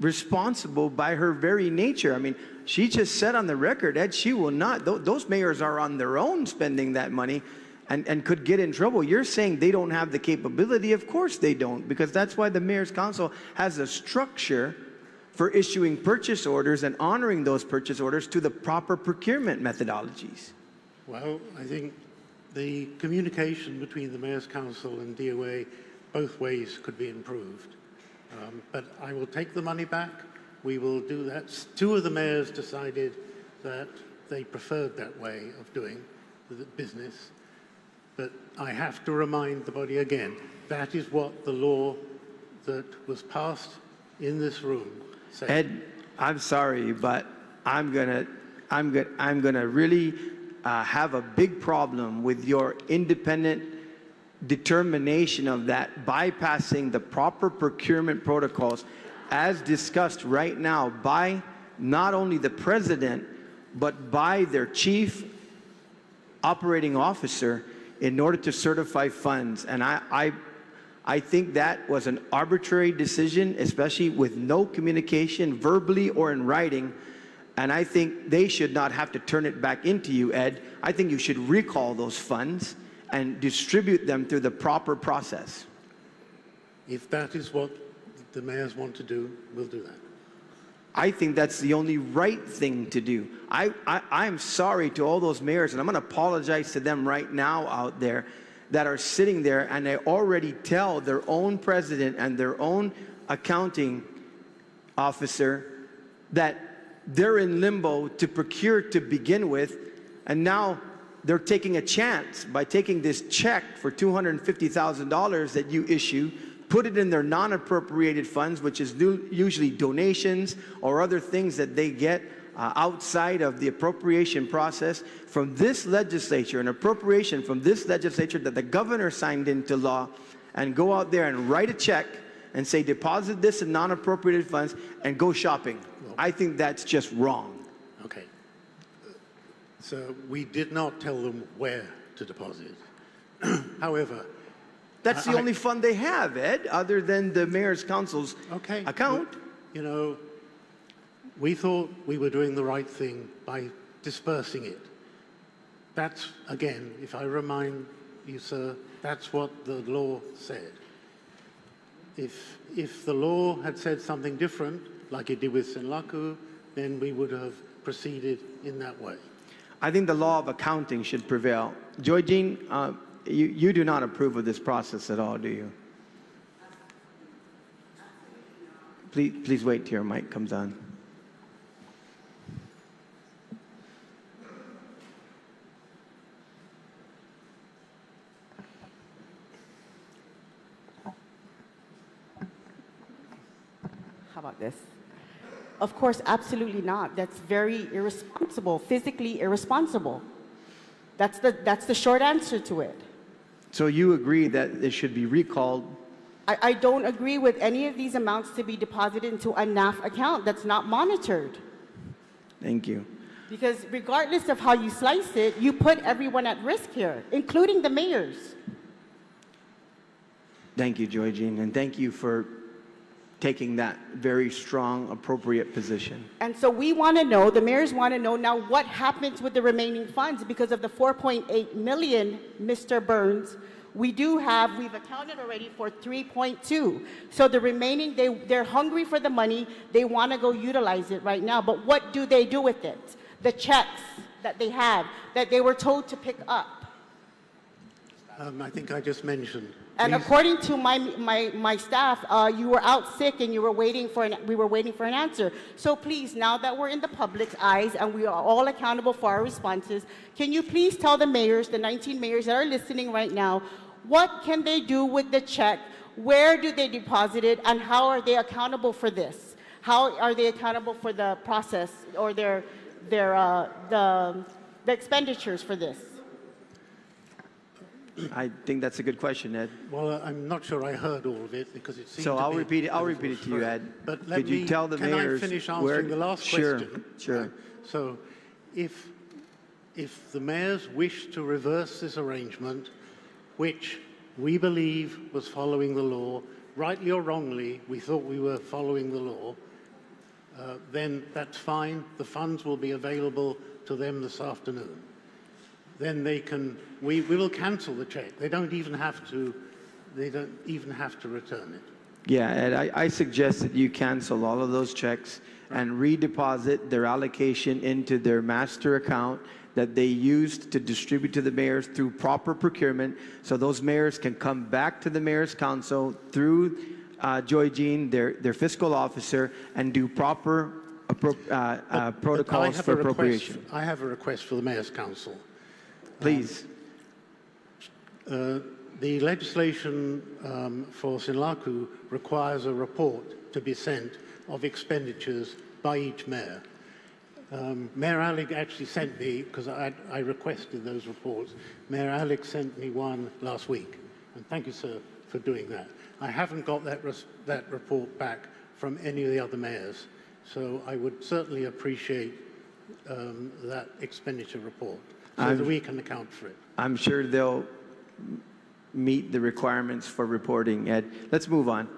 responsible by her very nature. I mean, she just said on the record that she will not, those mayors are on their own spending that money and could get in trouble. You're saying they don't have the capability. Of course they don't, because that's why the Mayor's Council has a structure for issuing purchase orders and honoring those purchase orders to the proper procurement methodologies. Well, I think the communication between the Mayor's Council and DOA both ways could be improved. But I will take the money back. We will do that. Two of the mayors decided that they preferred that way of doing the business. But I have to remind the body again, that is what the law that was passed in this room said. Ed, I'm sorry, but I'm gonna really have a big problem with your independent determination of that, bypassing the proper procurement protocols as discussed right now by not only the president, but by their chief operating officer in order to certify funds. And I think that was an arbitrary decision, especially with no communication verbally or in writing. And I think they should not have to turn it back into you, Ed. I think you should recall those funds and distribute them through the proper process. If that is what the mayors want to do, we'll do that. I think that's the only right thing to do. I'm sorry to all those mayors, and I'm going to apologize to them right now out there that are sitting there and they already tell their own president and their own accounting officer that they're in limbo to procure to begin with, and now they're taking a chance by taking this check for $250,000 that you issue, put it in their non-appropriated funds, which is usually donations or other things that they get outside of the appropriation process from this legislature, an appropriation from this legislature that the governor signed into law, and go out there and write a check and say deposit this in non-appropriated funds and go shopping. I think that's just wrong. Okay. So we did not tell them where to deposit. However, that's the only fund they have, Ed, other than the mayor's council's account. You know, we thought we were doing the right thing by dispersing it. That's, again, if I remind you, sir, that's what the law said. If the law had said something different, like it did with Senlaku, then we would have proceeded in that way. I think the law of accounting should prevail. Joy Jean, you do not approve of this process at all, do you? Please wait till your mic comes on. How about this? Of course, absolutely not. That's very irresponsible, physically irresponsible. That's the short answer to it. So you agree that it should be recalled? I don't agree with any of these amounts to be deposited into a NAF account that's not monitored. Thank you. Because regardless of how you slice it, you put everyone at risk here, including the mayors. Thank you, Joy Jean, and thank you for taking that very strong, appropriate position. And so we want to know, the mayors want to know now what happens with the remaining funds because of the 4.8 million, Mr. Burns. We've accounted already for 3.2. So the remaining, they're hungry for the money. They want to go utilize it right now. But what do they do with it? The checks that they have, that they were told to pick up. I think I just mentioned. And according to my staff, you were out sick and we were waiting for an answer. So please, now that we're in the public's eyes and we are all accountable for our responses, can you please tell the mayors, the 19 mayors that are listening right now, what can they do with the check? Where do they deposit it? And how are they accountable for this? How are they accountable for the process or the expenditures for this? I think that's a good question, Ed. Well, I'm not sure I heard all of it because it seemed so to I'll be repeat it. I'll repeat it to you, Ed. But could you tell the mayors? Can I finish answering the last question? Sure. So, if the mayors wish to reverse this arrangement, which we believe was following the law, rightly or wrongly, we thought we were following the law, then that's fine. The funds will be available to them this afternoon. Then we will cancel the check. They don't even have to return it. Yeah, Ed, I suggest that you cancel all of those checks and redeposit their allocation into their master account that they used to distribute to the mayors through proper procurement, so those mayors can come back to the mayor's council through Joy Jean, their fiscal officer, and do proper protocols for appropriation. I have a request for the mayor's council. Please. The legislation for Senlaku requires a report to be sent of expenditures by each mayor. Mayor Alec actually sent me, because I requested those reports, Mayor Alec sent me one last week. And thank you, sir, for doing that. I haven't got that report back from any of the other mayors. So I would certainly appreciate that expenditure report so that we can account for it. I'm sure they'll meet the requirements for reporting, Ed. Let's move on.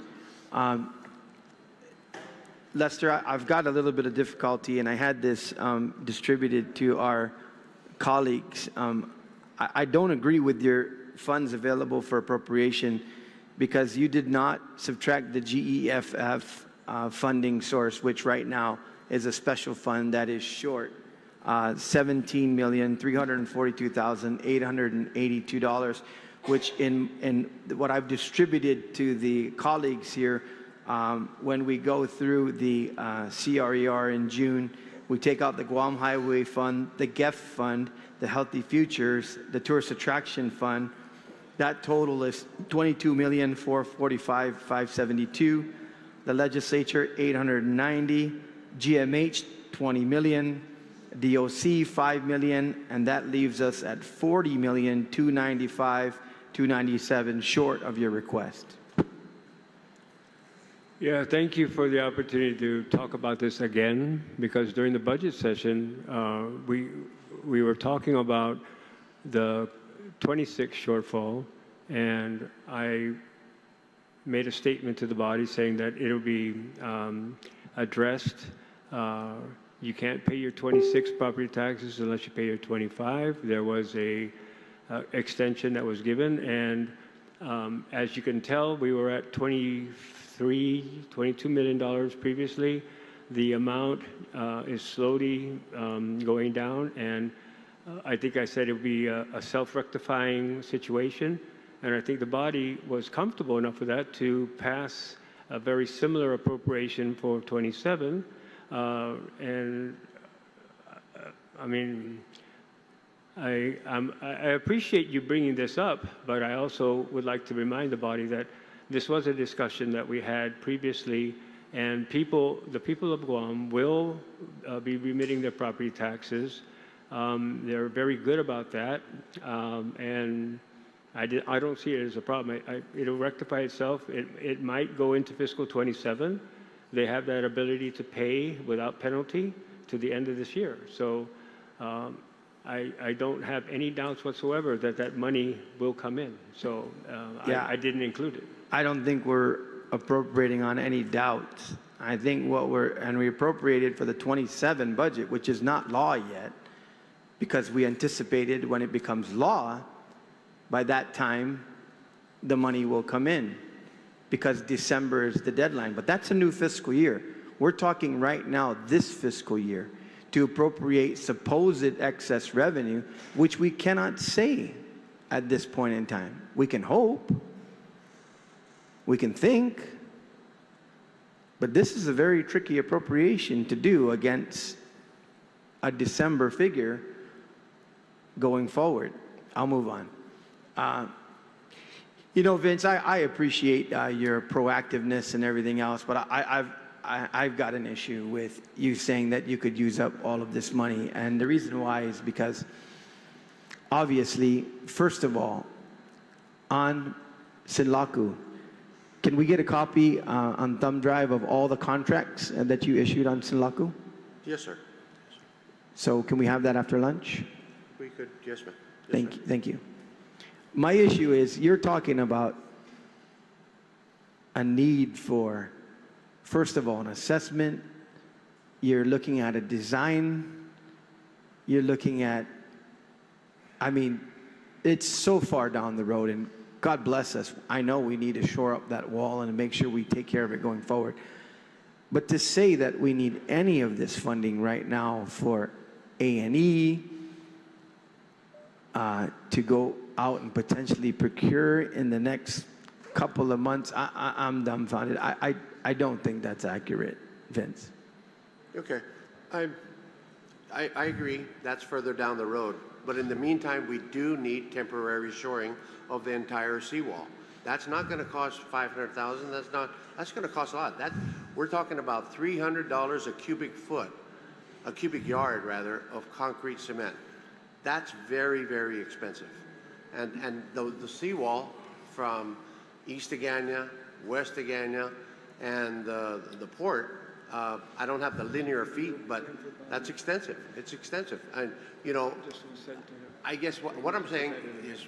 Lester, I've got a little bit of difficulty, and I had this distributed to our colleagues. I don't agree with your funds available for appropriation because you did not subtract the GEFF funding source, which right now is a special fund that is short $17,342,882, which in what I've distributed to the colleagues here, when we go through the CRER in June, we take out the Guam Highway Fund, the GEF Fund, the Healthy Futures, the Tourist Attraction Fund. That total is $22,445,572. The Legislature, $890. GMH, 20 million, DOC 5 million, and that leaves us at 40 million, 295, 297 short of your request. Yeah, thank you for the opportunity to talk about this again, because during the budget session, we were talking about the 26 shortfall, and I made a statement to the body saying that it'll be addressed. You can't pay your 26 property taxes unless you pay your 25. There was a extension that was given, and as you can tell, we were at $22 million previously. The amount is slowly going down, and I think I said it would be a self-rectifying situation, and I think the body was comfortable enough with that to pass a very similar appropriation for 27. And I mean, I appreciate you bringing this up, but I also would like to remind the body that this was a discussion that we had previously, and the people of Guam will be remitting their property taxes. They're very good about that, and I don't see it as a problem. It'll rectify itself. It might go into fiscal 27. They have that ability to pay without penalty to the end of this year. So I don't have any doubts whatsoever that that money will come in. So I didn't include it. I don't think we're appropriating on any doubts. I think we appropriated for the 27 budget, which is not law yet, because we anticipated when it becomes law, by that time, the money will come in, because December is the deadline. But that's a new fiscal year. We're talking right now, this fiscal year, to appropriate supposed excess revenue, which we cannot say at this point in time. We can hope, we can think, but this is a very tricky appropriation to do against a December figure going forward. I'll move on. You know, Vince, I appreciate your proactiveness and everything else, but I've got an issue with you saying that you could use up all of this money. And the reason why is because, obviously, first of all, on Sinlaku, can we get a copy on thumb drive of all the contracts that you issued on Sinlaku? Yes, sir. So can we have that after lunch? We could, yes, ma'am. Yes, Thank you. My issue is you're talking about a need for, first of all, an assessment. You're looking at a design. You're looking at, I mean, it's so far down the road, and God bless us. I know we need to shore up that wall and make sure we take care of it going forward. But to say that we need any of this funding right now for A&E, to go out and potentially procure in the next couple of months, I'm dumbfounded. I don't think that's accurate, Vince. Okay. I agree. That's further down the road. But in the meantime, we do need temporary shoring of the entire seawall. That's not going to cost $500,000. That's going to cost a lot. We're talking about $300 a cubic yard rather, of concrete cement. That's very, very expensive. And the seawall from East Agana, West Agana, and the port, I don't have the linear feet, but that's extensive. It's extensive. And, you know, I guess what I'm saying is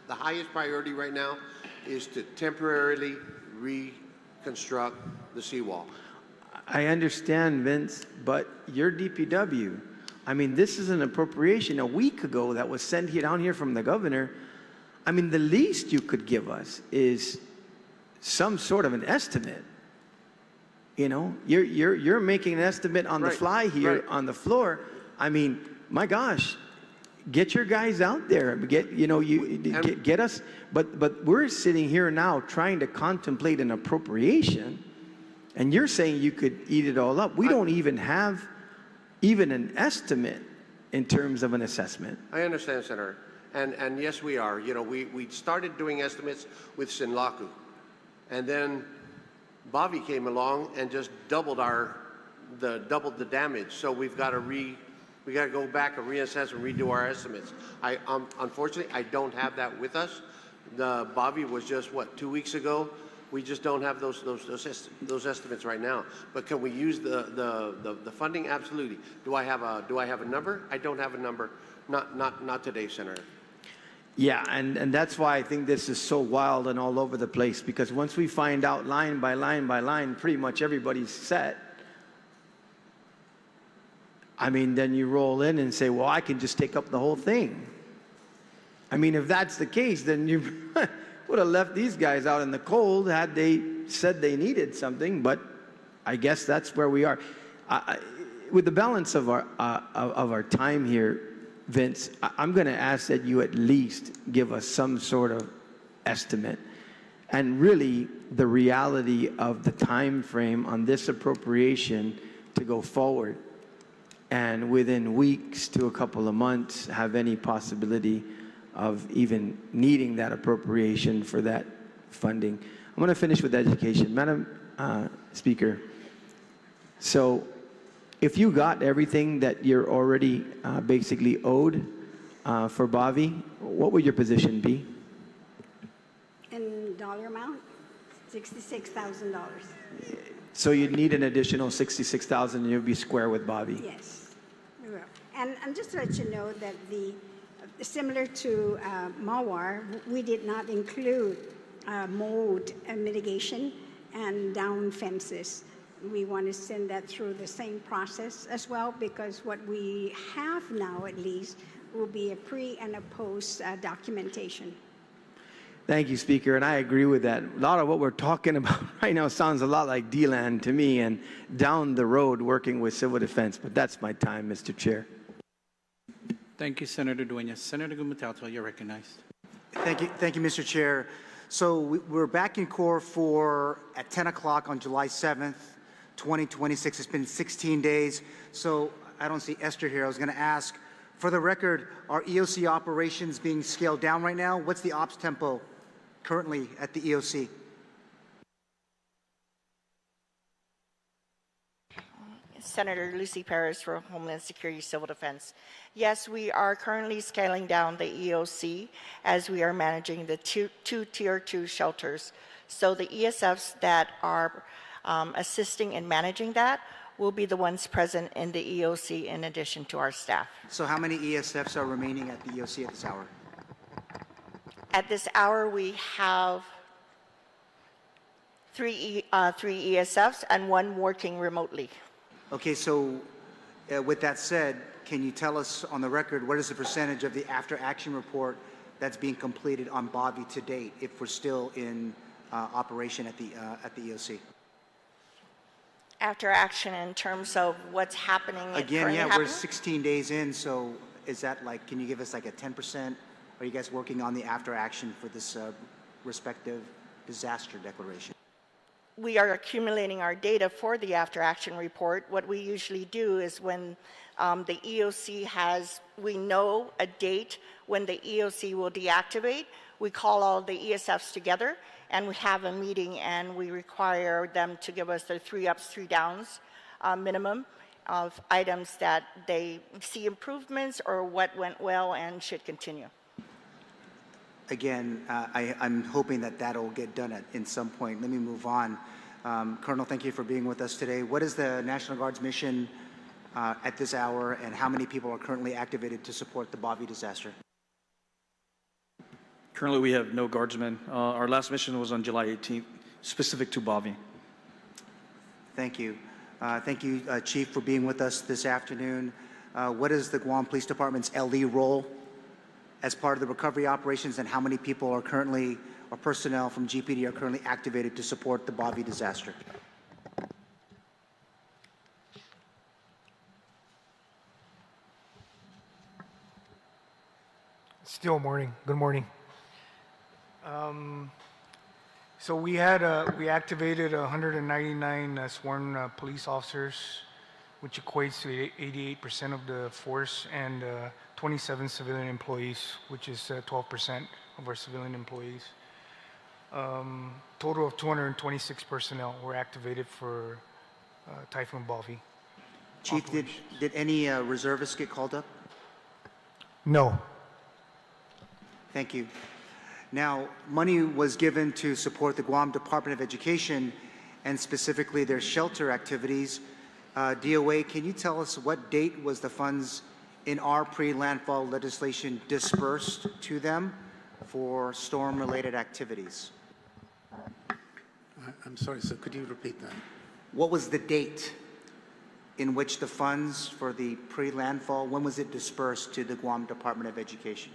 the highest priority right now is to temporarily reconstruct the seawall. I understand, Vince, but your DPW, I mean, this is an appropriation a week ago that was sent down here from the governor. I mean, the least you could give us is some sort of an estimate. You know, you're making an estimate on the fly here on the floor. I mean, my gosh, get your guys out there. Get us. But we're sitting here now trying to contemplate an appropriation, and you're saying you could eat it all up. We don't even have an estimate in terms of an assessment. I understand, Senator. And yes, we are. You know, we started doing estimates with Sinlaku, and then Bobby came along and just doubled our doubled the damage. So we've got to we got to go back and reassess and redo our estimates. Unfortunately, I don't have that with us. The Bobby was just what, 2 weeks ago. We just don't have those estimates right now. But can we use the funding? Absolutely. Do I have a number? I don't have a number. Not today, Senator. Yeah, and that's why I think this is so wild and all over the place, because once we find out line by line by line, pretty much everybody's set. I mean, then you roll in and say, well, I can just take up the whole thing. I mean, if that's the case, then you would have left these guys out in the cold had they said they needed something, but I guess that's where we are. With the balance of our time here, Vince, I'm going to ask that you at least give us some sort of estimate and really the reality of the time frame on this appropriation to go forward, and within weeks to a couple of months have any possibility of even needing that appropriation for that funding. I'm going to finish with education. Madam Speaker, so if you got everything that you're already basically owed for Bobby, what would your position be? In dollar amount, $66,000. So you'd need an additional $66,000 and you'll be square with Bobby. Yes, we will. And just to let you know that similar to Mawar, we did not include mold mitigation and down fences. We want to send that through the same process as well, because what we have now at least will be a pre and a post documentation. Thank you, Speaker, and I agree with that. A lot of what we're talking about right now sounds a lot like DLAN to me and down the road working with civil defense, but that's my time, Mr. Chair. Thank you, Senator Dueñas. Senator Gumatauto, you're recognized. Thank you, Mr. Chair. So we're back in court at 10 o'clock on July 7th, 2026. It's been 16 days. So I don't see Esther here. I was going to ask, for the record, are EOC operations being scaled down right now? What's the ops tempo currently at the EOC? Senator Lucy Perez for Homeland Security Civil Defense. Yes, we are currently scaling down the EOC as we are managing the two Tier 2 shelters. So the ESFs that are assisting in managing that will be the ones present in the EOC in addition to our staff. So how many ESFs are remaining at the EOC at this hour? At this hour, we have three ESFs and one working remotely. Okay, so with that said, can you tell us on the record what is the percentage of the after-action report that's being completed on Bobby to date, if we're still in operation at the EOC? After action in terms of what's happening? Again, yeah, we're 16 days in, so is that like, can you give us like a 10%? Are you guys working on the after action for this respective disaster declaration? We are accumulating our data for the after action report. What we usually do is when the EOC we know a date when the EOC will deactivate, we call all the ESFs together and we have a meeting and we require them to give us their 3 ups, 3 downs minimum of items that they see improvements or what went well and should continue. Again, I'm hoping that that'll get done in some point. Let me move on. Colonel, thank you for being with us today. What is the National Guard's mission at this hour, and how many people are currently activated to support the Bobby disaster? Currently, we have no guardsmen. Our last mission was on July 18th, specific to Bobby. Thank you. Thank you, Chief, for being with us this afternoon. What is the Guam Police Department's LE role as part of the recovery operations, and how many people are currently, or personnel from GPD are currently activated to support the Bobby disaster? Still morning. Good morning. So we activated 199 sworn police officers, which equates to 88% of the force, and 27 civilian employees, which is 12% of our civilian employees. Total of 226 personnel were activated for Typhoon Bobby. Chief, did any reservists get called up? No. Thank you. Now, money was given to support the Guam Department of Education and specifically their shelter activities. DOA, can you tell us what date was the funds in our pre-landfall legislation dispersed to them for storm-related activities? I'm sorry, sir, could you repeat that? What was the date in which the funds for the pre-landfall, when was it dispersed to the Guam Department of Education?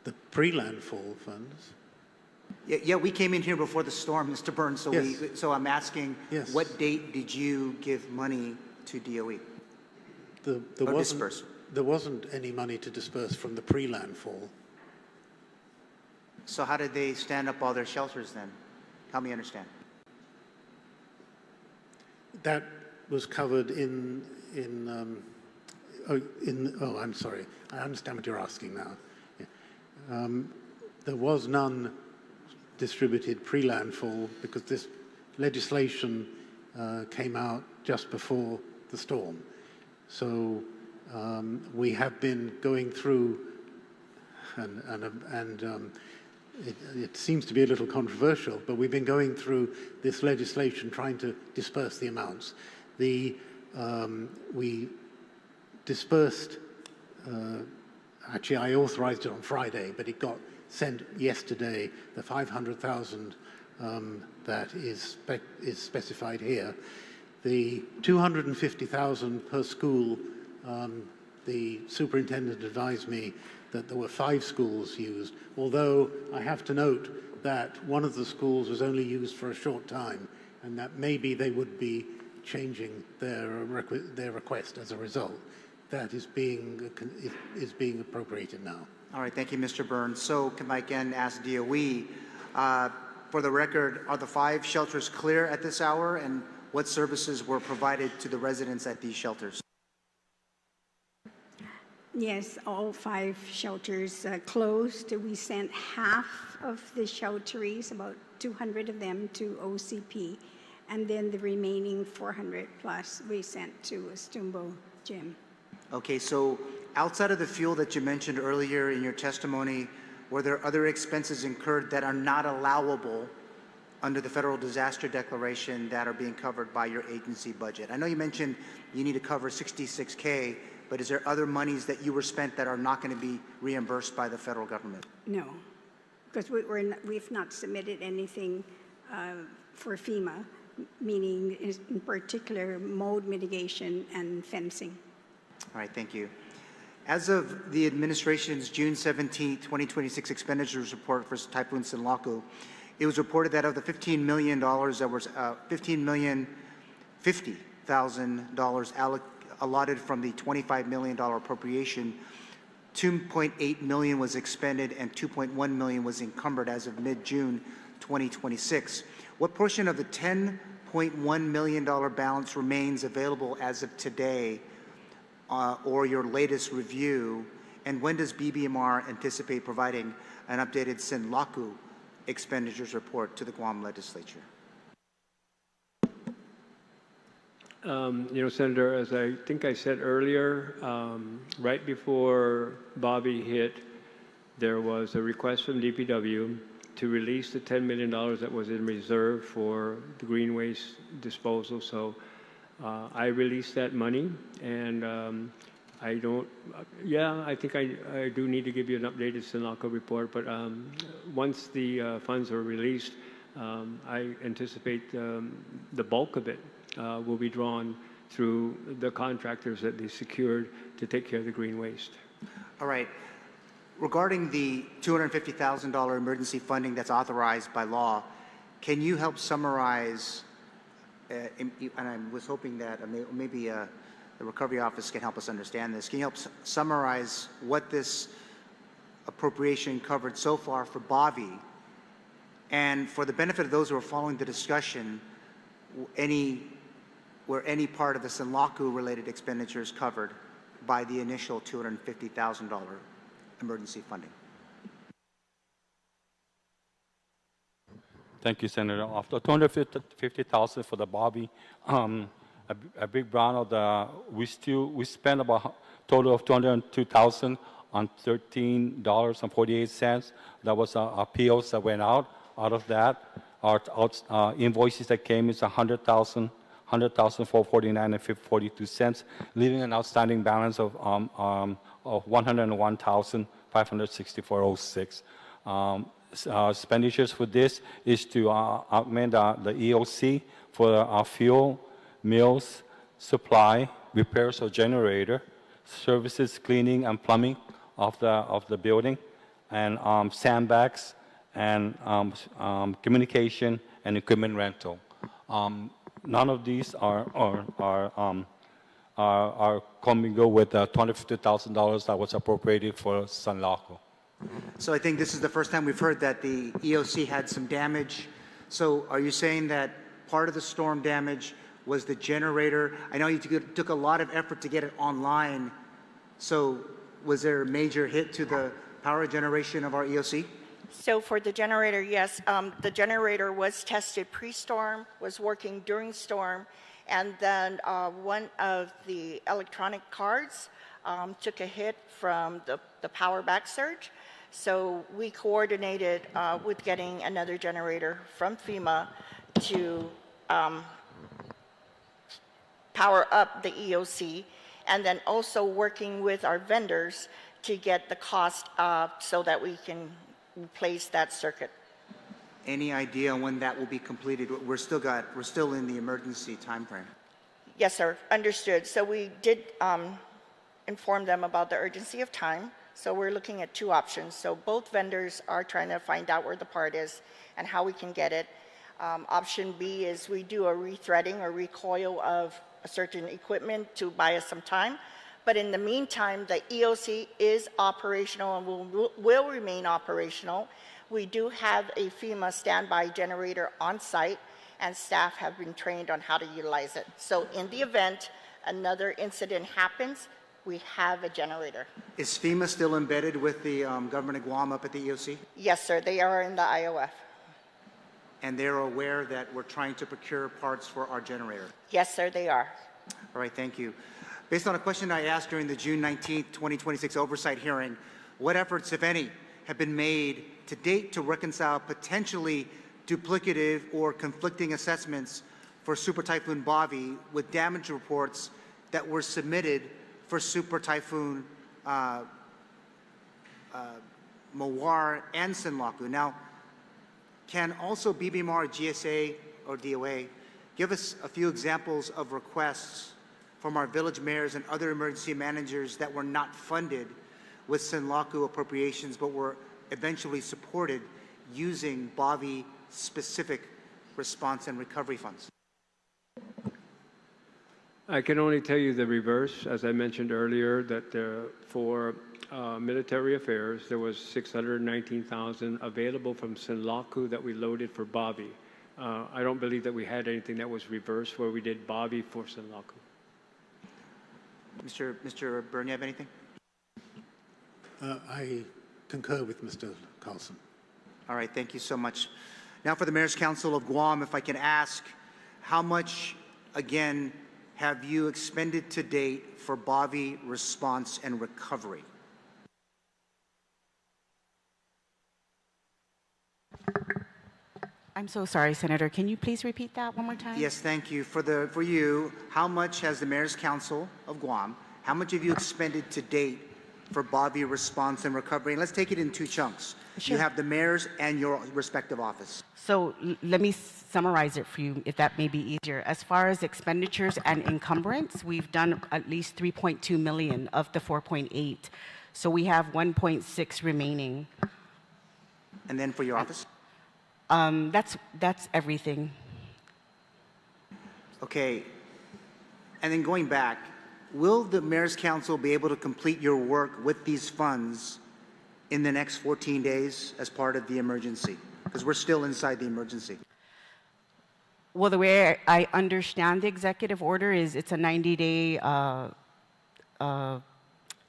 The pre-landfall funds? Yeah, we came in here before the storm, Mr. Burns, so, Yes. so I'm asking, Yes. what date did you give money to DOE? There wasn't any money to disperse from the pre-landfall. So how did they stand up all their shelters then? Help me understand. That was covered oh, I'm sorry. I understand what you're asking now. Yeah. There was none distributed pre-landfall because this legislation came out just before the storm. So we have been going through, it seems to be a little controversial, but we've been going through this legislation trying to disperse the amounts. We dispersed, actually I authorized it on Friday, but it got sent yesterday, the 500,000 that is specified here. The 250,000 per school, the superintendent advised me that there were 5 schools used, although I have to note that one of the schools was only used for a short time, and that maybe they would be changing their request as a result. That is being appropriated now. All right, thank you, Mr. Burns. So can I again ask DOE, for the record, are the 5 shelters clear at this hour, and what services were provided to the residents at these shelters? Yes, all 5 shelters closed. We sent half of the shelteries, about 200 of them, to OCP, and then the remaining 400 plus we sent to Estumbo Gym. Okay, so outside of the fuel that you mentioned earlier in your testimony, were there other expenses incurred that are not allowable under the Federal Disaster Declaration that are being covered by your agency budget? I know you mentioned you need to cover $66K, but is there other monies that you were spent that are not going to be reimbursed by the federal government? No, because we've not submitted anything for FEMA, meaning in particular mold mitigation and fencing. All right, thank you. As of the administration's June 17, 2026 expenditures report for Typhoon Sinlaku, it was reported that of the $15 million that was $15,050,000 allotted from the $25 million appropriation, $2.8 million was expended and $2.1 million was encumbered as of mid-June 2026. What portion of the $10.1 million balance remains available as of today or your latest review, and when does BBMR anticipate providing an updated Sinlaku expenditures report to the Guam Legislature? Senator, as I think I said earlier, right before Bobby hit, there was a request from DPW to release the $10 million that was in reserve for the green waste disposal. So I released that money, and I think I do need to give you an updated Sinlaku report, but once the funds are released, I anticipate the bulk of it will be drawn through the contractors that they secured to take care of the green waste. All right. Regarding the $250,000 emergency funding that's authorized by law, can you help summarize, and I was hoping that maybe the Recovery Office can help us understand this. Can you help summarize what this appropriation covered so far for Bobby? And for the benefit of those who are following the discussion, were any part of the Sinlaku related expenditures covered by the initial $250,000 emergency funding? Thank you, Senator. Of the $250,000 for the Bobby, a big round of the, we spent about a total of $202,000 on $13.48. That was our POs that went out. Out of that, our invoices that came is $100,449.42, leaving an outstanding balance of $101,564.06. Expenditures for this is to augment the EOC for our fuel, meals, supply, repairs of generator, services, cleaning and plumbing of the building, and sandbags, and communication and equipment rental. None of these are commingled with the $250,000 that was appropriated for San Laco. So I think this is the first time we've heard that the EOC had some damage. So are you saying that part of the storm damage was the generator? I know you took a lot of effort to get it online. So was there a major hit to the power generation of our EOC? So for the generator, yes, the generator was tested pre-storm, was working during storm, and then one of the electronic cards took a hit from the power back surge. So we coordinated with getting another generator from FEMA to power up the EOC, and then also working with our vendors to get the cost so that we can replace that circuit. Any idea when that will be completed? We're still in the emergency time frame. Yes, sir, understood. So we did inform them about the urgency of time. So we're looking at two options. So both vendors are trying to find out where the part is and how we can get it. Option B is we do a rethreading or recoil of a certain equipment to buy us some time. But in the meantime, the EOC is operational and will remain operational. We do have a FEMA standby generator on site, and staff have been trained on how to utilize it. So in the event another incident happens, we have a generator. Is FEMA still embedded with the government of Guam up at the EOC? Yes, sir, they are in the IOF. And they're aware that we're trying to procure parts for our generator? Yes, sir, they are. All right, thank you. Based on a question I asked during the June 19th, 2026 oversight hearing, what efforts, if any, have been made to date to reconcile potentially duplicative or conflicting assessments for Super Typhoon Bavi with damage reports that were submitted for Super Typhoon Mawar and Sinlaku? Now, can also BBMR, GSA, or DOA give us a few examples of requests from our village mayors and other emergency managers that were not funded with Sinlaku appropriations but were eventually supported using Bavi-specific response and recovery funds? I can only tell you the reverse. As I mentioned earlier, that for military affairs, there was $619,000 available from Sinlaku that we loaded for Bavi. I don't believe that we had anything that was reversed where we did Bavi for Sinlaku. Mr. Byrne, you have anything? I concur with Mr. Carlson. All right, thank you so much. Now for the Mayor's Council of Guam, if I can ask, how much, again, have you expended to date for Bavi response and recovery? I'm so sorry, Senator. Can you please repeat that one more time? Yes, thank you. For you, how much has the Mayor's Council of Guam, how much have you expended to date for Bavi response and recovery? And let's take it in two chunks. Sure. You have the mayor's and your respective office. So let me summarize it for you, if that may be easier. As far as expenditures and encumbrance, we've done at least 3.2 million of the 4.8. So we have 1.6 remaining. And then for your office? That's everything. Okay. And then going back, will the Mayor's Council be able to complete your work with these funds in the next 14 days as part of the emergency? Because we're still inside the emergency. Well, the way I understand the executive order is it's a 90-day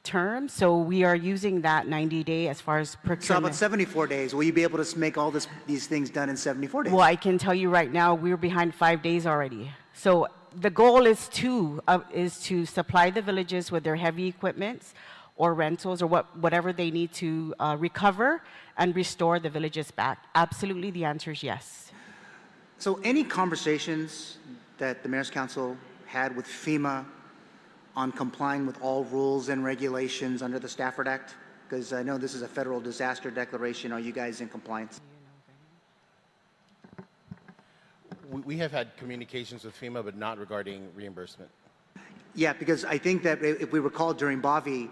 term, so we are using that 90-day as far as procurement. So about 74 days. Will you be able to make all these things done in 74 days? Well, I can tell you right now, we're behind 5 days already. So the goal is to supply the villages with their heavy equipments or rentals or whatever they need to recover and restore the villages back. Absolutely, the answer is yes. So any conversations that the Mayor's Council had with FEMA on complying with all rules and regulations under the Stafford Act? Because I know this is a federal disaster declaration. Are you guys in compliance? We have had communications with FEMA, but not regarding reimbursement. Yeah, because I think that if we recall during Bavi,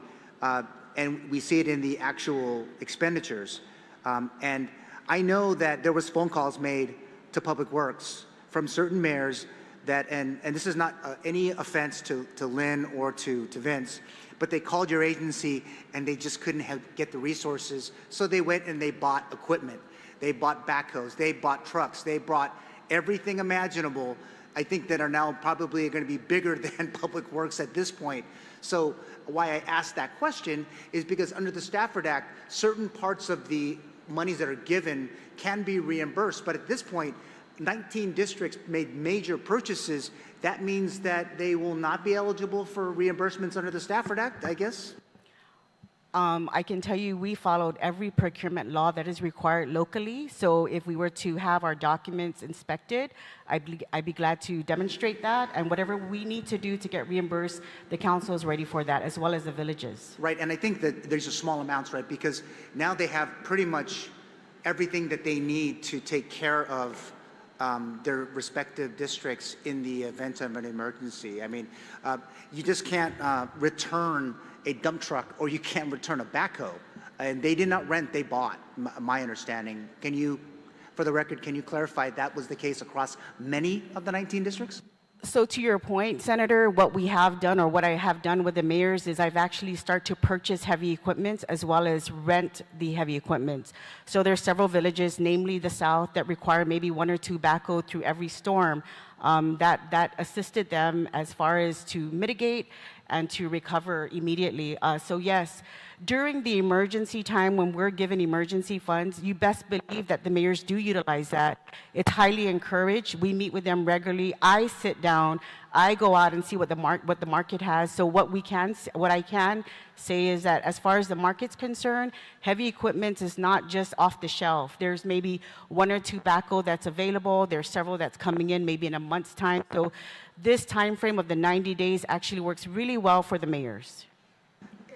and we see it in the actual expenditures, and I know that there was phone calls made to Public Works from certain mayors that, and this is not any offense to Lynn or to Vince, but they called your agency and they just couldn't get the resources, so they went and they bought equipment. They bought backhoes, they bought trucks, they brought everything imaginable, I think, that are now probably going to be bigger than Public Works at this point. So why I asked that question is because under the Stafford Act, certain parts of the monies that are given can be reimbursed. But at this point, 19 districts made major purchases. That means that they will not be eligible for reimbursements under the Stafford Act, I guess? I can tell you we followed every procurement law that is required locally. So if we were to have our documents inspected, I'd be glad to demonstrate that. And whatever we need to do to get reimbursed, the council is ready for that, as well as the villages. Right, and I think that there's a small amounts, right? Because now they have pretty much everything that they need to take care of their respective districts in the event of an emergency. I mean, you just can't return a dump truck, or you can't return a backhoe. And they did not rent, they bought, my understanding. Can you, for the record, can you clarify that was the case across many of the 19 districts? So to your point, Senator, what we have done, or what I have done with the mayors, is I've actually started to purchase heavy equipment as well as rent the heavy equipment. So there's several villages, namely the South, that require maybe 1 or 2 backhoe through every storm. That assisted them as far as to mitigate and to recover immediately. So yes, during the emergency time when we're given emergency funds, you best believe that the mayors do utilize that. It's highly encouraged. We meet with them regularly. I sit down, I go out and see what the market has. So what I can say is that as far as the market's concerned, heavy equipment is not just off the shelf. There's maybe 1 or 2 backhoe that's available. There's several that's coming in maybe in a month's time. So this time frame of the 90 days actually works really well for the mayors.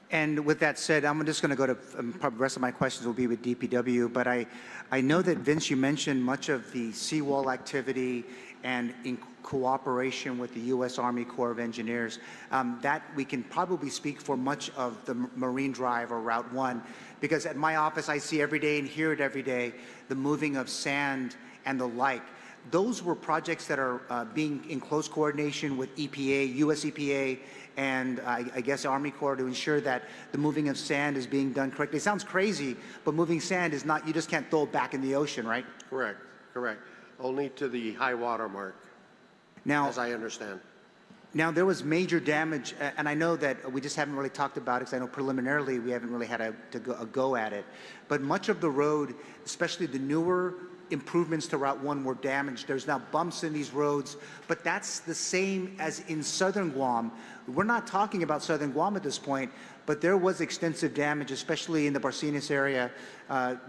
And with that said, I'm just going to go to, probably the rest of my questions will be with DPW, but I know that, Vince, you mentioned much of the seawall activity and in cooperation with the U.S. Army Corps of Engineers, that we can probably speak for much of the Marine Drive or Route 1, because at my office I see every day and hear it every day, the moving of sand and the like. Those were projects that are being in close coordination with EPA, U.S. EPA, and I guess Army Corps to ensure that the moving of sand is being done correctly. It sounds crazy, but moving sand is not, you just can't throw it back in the ocean, right? Correct, correct. Only to the high water mark, now, as I understand. Now, there was major damage, and I know that we just haven't really talked about it, because I know preliminarily we haven't really had a go at it, but much of the road, especially the newer improvements to Route 1, were damaged. There's now bumps in these roads, but that's the same as in southern Guam. We're not talking about southern Guam at this point, but there was extensive damage, especially in the Barcenas area,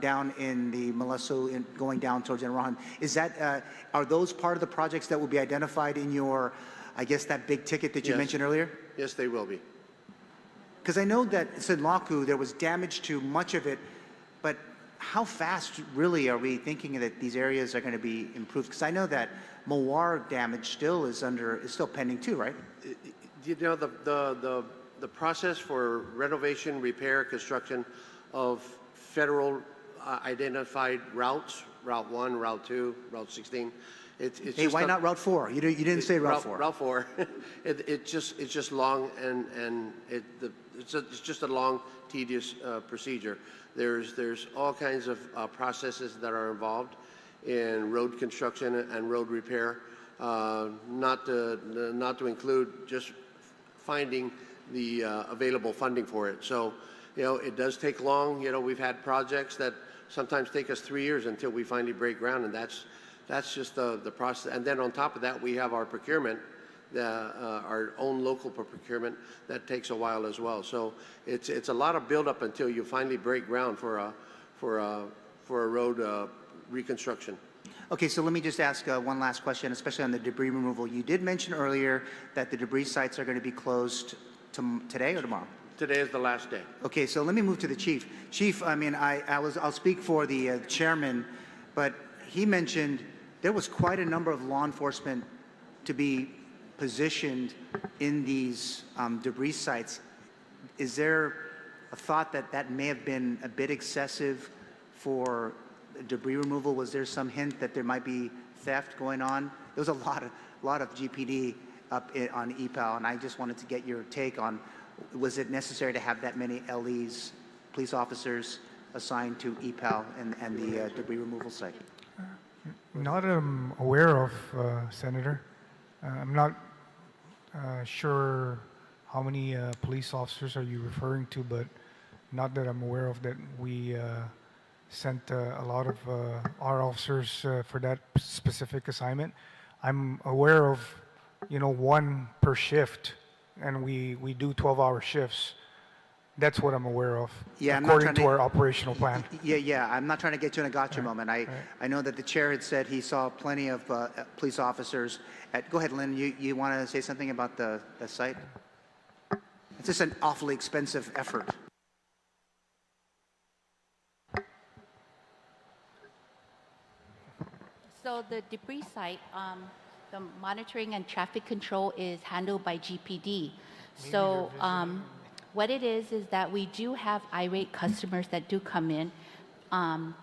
down in the Maleso, going down towards Enrahan. Is that, are those part of the projects that will be identified in your, I guess, that big ticket that you mentioned earlier? Yes, they will be. Because I know that in Senlaku, there was damage to much of it, but how fast really are we thinking that these areas are going to be improved? Because I know that Mawar damage still is still pending too, right? You know, the process for renovation, repair, construction of federal identified routes, Route 1, Route 2, Route 16. Hey, why not Route 4? You didn't say Route 4. Route 4. It's just long, and it's just a long, tedious procedure. There's all kinds of processes that are involved in road construction and road repair, not to include just finding the available funding for it. So, you know, it does take long. You know, we've had projects that sometimes take us 3 years until we finally break ground, and that's just the process. And then on top of that, we have our procurement our own local procurement, that takes a while as well. So it's a lot of buildup until you finally break ground for a road reconstruction. Okay, so let me just ask one last question, especially on the debris removal. You did mention earlier that the debris sites are going to be closed today or tomorrow? Today is the last day. Okay, so let me move to the chief. Chief, I mean, I'll speak for the chairman, but he mentioned there was quite a number of law enforcement to be positioned in these debris sites. Is there a thought that that may have been a bit excessive for debris removal? Was there some hint that there might be theft going on? There was a lot of GPD up on EPAL, and I just wanted to get your take on, was it necessary to have that many LEs, police officers, assigned to EPAL and the debris removal site? Not aware of, Senator. I'm not sure how many police officers are you referring to, but not that I'm aware of that we sent a lot of our officers for that specific assignment. I'm aware of, one per shift, and we do 12-hour shifts. That's what I'm aware of, according to our operational plan. Yeah. I'm not trying to get you in a gotcha moment. I know that the chair had said he saw plenty of police officers. Go ahead, Lynn. You want to say something about the site? It's just an awfully expensive effort. So the debris site, the monitoring and traffic control is handled by GPD. So what it is that we do have irate customers that do come in.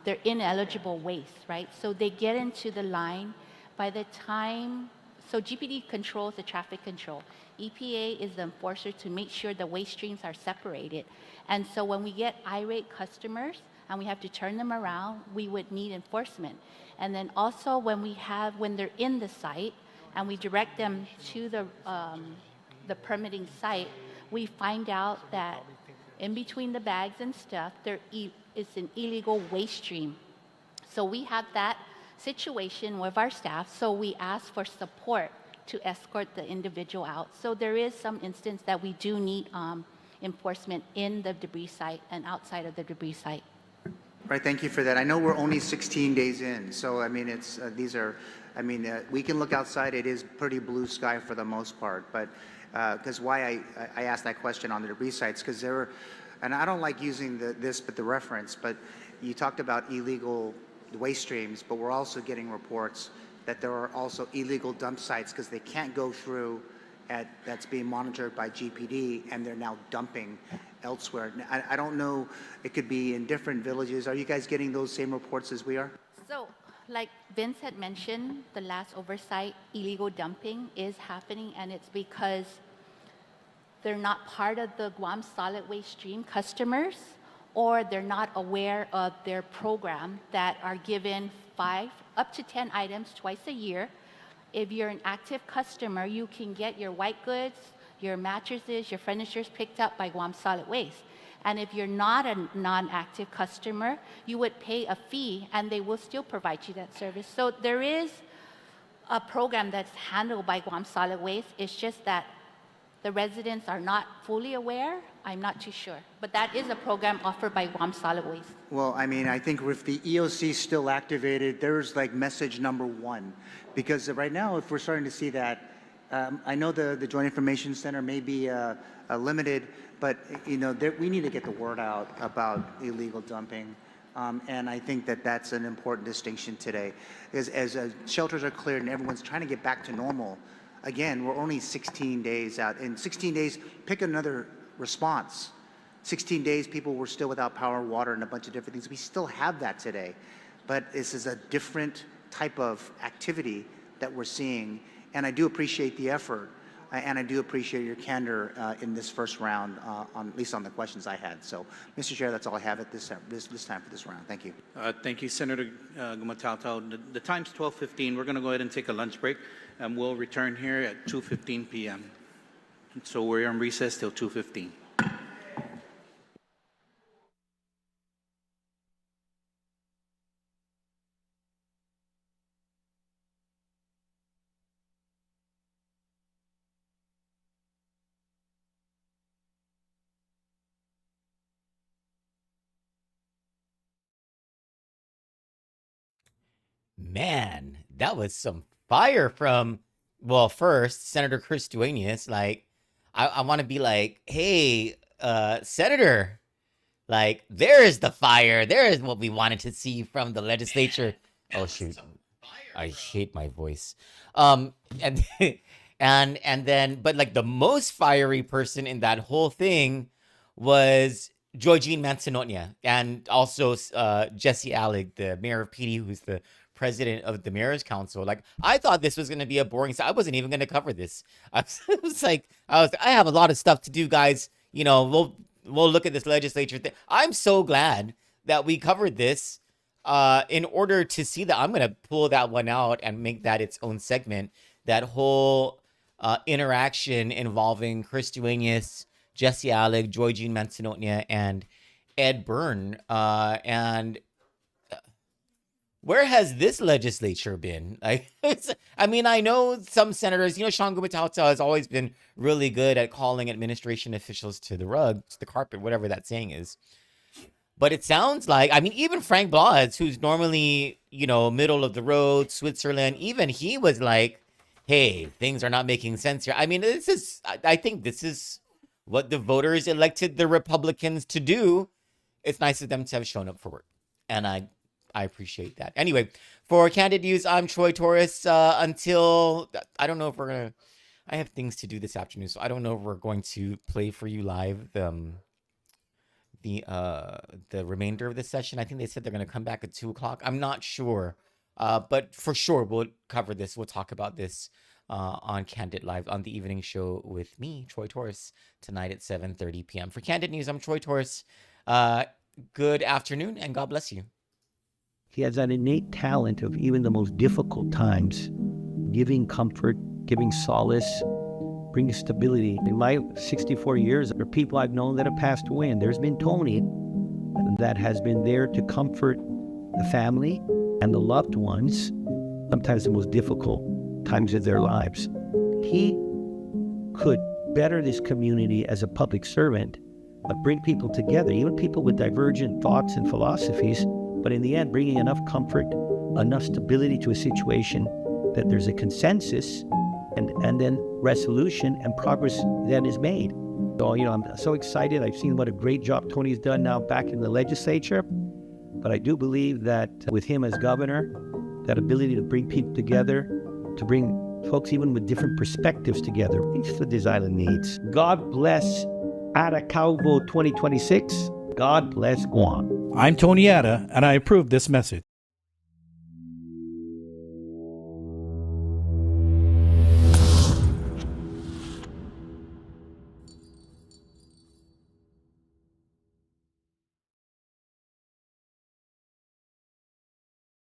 They're ineligible waste, right? So they get into the line. By the time, so GPD controls the traffic control. EPA is the enforcer to make sure the waste streams are separated. And so when we get irate customers and we have to turn them around, we would need enforcement. And then also when they're in the site and we direct them to the permitting site, we find out that in between the bags and stuff, there is an illegal waste stream. So we have that situation with our staff, so we ask for support to escort the individual out. So there is some instance that we do need enforcement in the debris site and outside of the debris site. Right, thank you for that. I know we're only 16 days in, so I mean, we can look outside. It is pretty blue sky for the most part, but because why I asked that question on the debris sites, because there were, and I don't like using the reference, but you talked about illegal waste streams, but we're also getting reports that there are also illegal dump sites because they can't go through that's being monitored by GPD, and they're now dumping elsewhere. I don't know, it could be in different villages. Are you guys getting those same reports as we are? So, like Vince had mentioned, the last oversight, illegal dumping is happening, and it's because they're not part of the Guam solid waste stream customers, or they're not aware of their program that are given 5 up to 10 items twice a year. If you're an active customer, you can get your white goods, your mattresses, your furnitures picked up by Guam Solid Waste. And if you're not a non-active customer, you would pay a fee and they will still provide you that service. So there is a program that's handled by Guam Solid Waste. It's just that the residents are not fully aware. I'm not too sure. But that is a program offered by Guam Solid Waste. Well, I mean, I think if the EOC is still activated, there's like message number 1. Because right now, if we're starting to see that, I know the Joint Information Center may be limited, but we need to get the word out about illegal dumping. And I think that that's an important distinction today. As shelters are cleared and everyone's trying to get back to normal, again, we're only 16 days out. In 16 days, pick another response. 16 days, people were still without power, water, and a bunch of different things. We still have that today. But this is a different type of activity that we're seeing. And I do appreciate the effort. And I do appreciate your candor in this first round, at least on the questions I had. So, Mr. Chair, that's all I have at this time for this round. Thank you. Thank you, Senator Gumatautau. The time's 12:15. We're going to go ahead and take a lunch break, and we'll return here at 2:15 p.m. So we're on recess till 2:15. Man, that was some fire from, well, first, Senator Chris Duenas. Like, I want to be like, hey, Senator, like, there is the fire. There is what we wanted to see from the legislature. Oh, shoot. I hate my voice. And and then, but like the most fiery person in that whole thing was Georgine Manzanonia, and also Jesse Allig, the mayor of PD, who's the president of the Mayor's Council. Like, I thought this was going to be a boring, so I wasn't even going to cover this. I have a lot of stuff to do, guys. You know, we'll look at this legislature thing. I'm so glad that we covered this in order to see that. I'm going to pull that one out and make that its own segment. That whole interaction involving Chris Duenas, Jesse Allig, Georgine Manzanonia, and Ed Byrne. And where has this legislature been? Like, I mean, I know some senators, you know, Sean Gumatauta has always been really good at calling administration officials to the rug, to the carpet, whatever that saying is. But it sounds like, I mean, even Frank Blas, who's normally, you know, middle of the road, Switzerland, even he was like, hey, things are not making sense here. I mean, I think this is what the voters elected the Republicans to do. It's nice of them to have shown up for work. And I appreciate that. Anyway, for Kandit News, I'm Troy Torres. Until, I don't know if we're going to, I have things to do this afternoon, so I don't know if we're going to play for you live the remainder of the session. I think they said they're going to come back at 2 o'clock. I'm not sure, but for sure we'll cover this. We'll talk about this on Kandit Live on the evening show with me, Troy Torres, tonight at 7:30 p.m. For Kandit News, I'm Troy Torres. Good afternoon, and God bless you. He has that innate talent of even the most difficult times, giving comfort, giving solace, bringing stability. In my 64 years, there are people I've known that have passed away, and there's been Tony that has been there to comfort the family and the loved ones, sometimes the most difficult times of their lives. He could better this community as a public servant, but bring people together, even people with divergent thoughts and philosophies, but in the end, bringing enough comfort, enough stability to a situation that there's a consensus and then resolution and progress that is made. So, you know, I'm so excited. I've seen what a great job Tony's done now back in the legislature. But I do believe that with him as governor, that ability to bring people together, to bring folks even with different perspectives together, it's what this island needs. God bless Aracaubo 2026. God bless Guam. I'm Tony Atta, and I approve this message.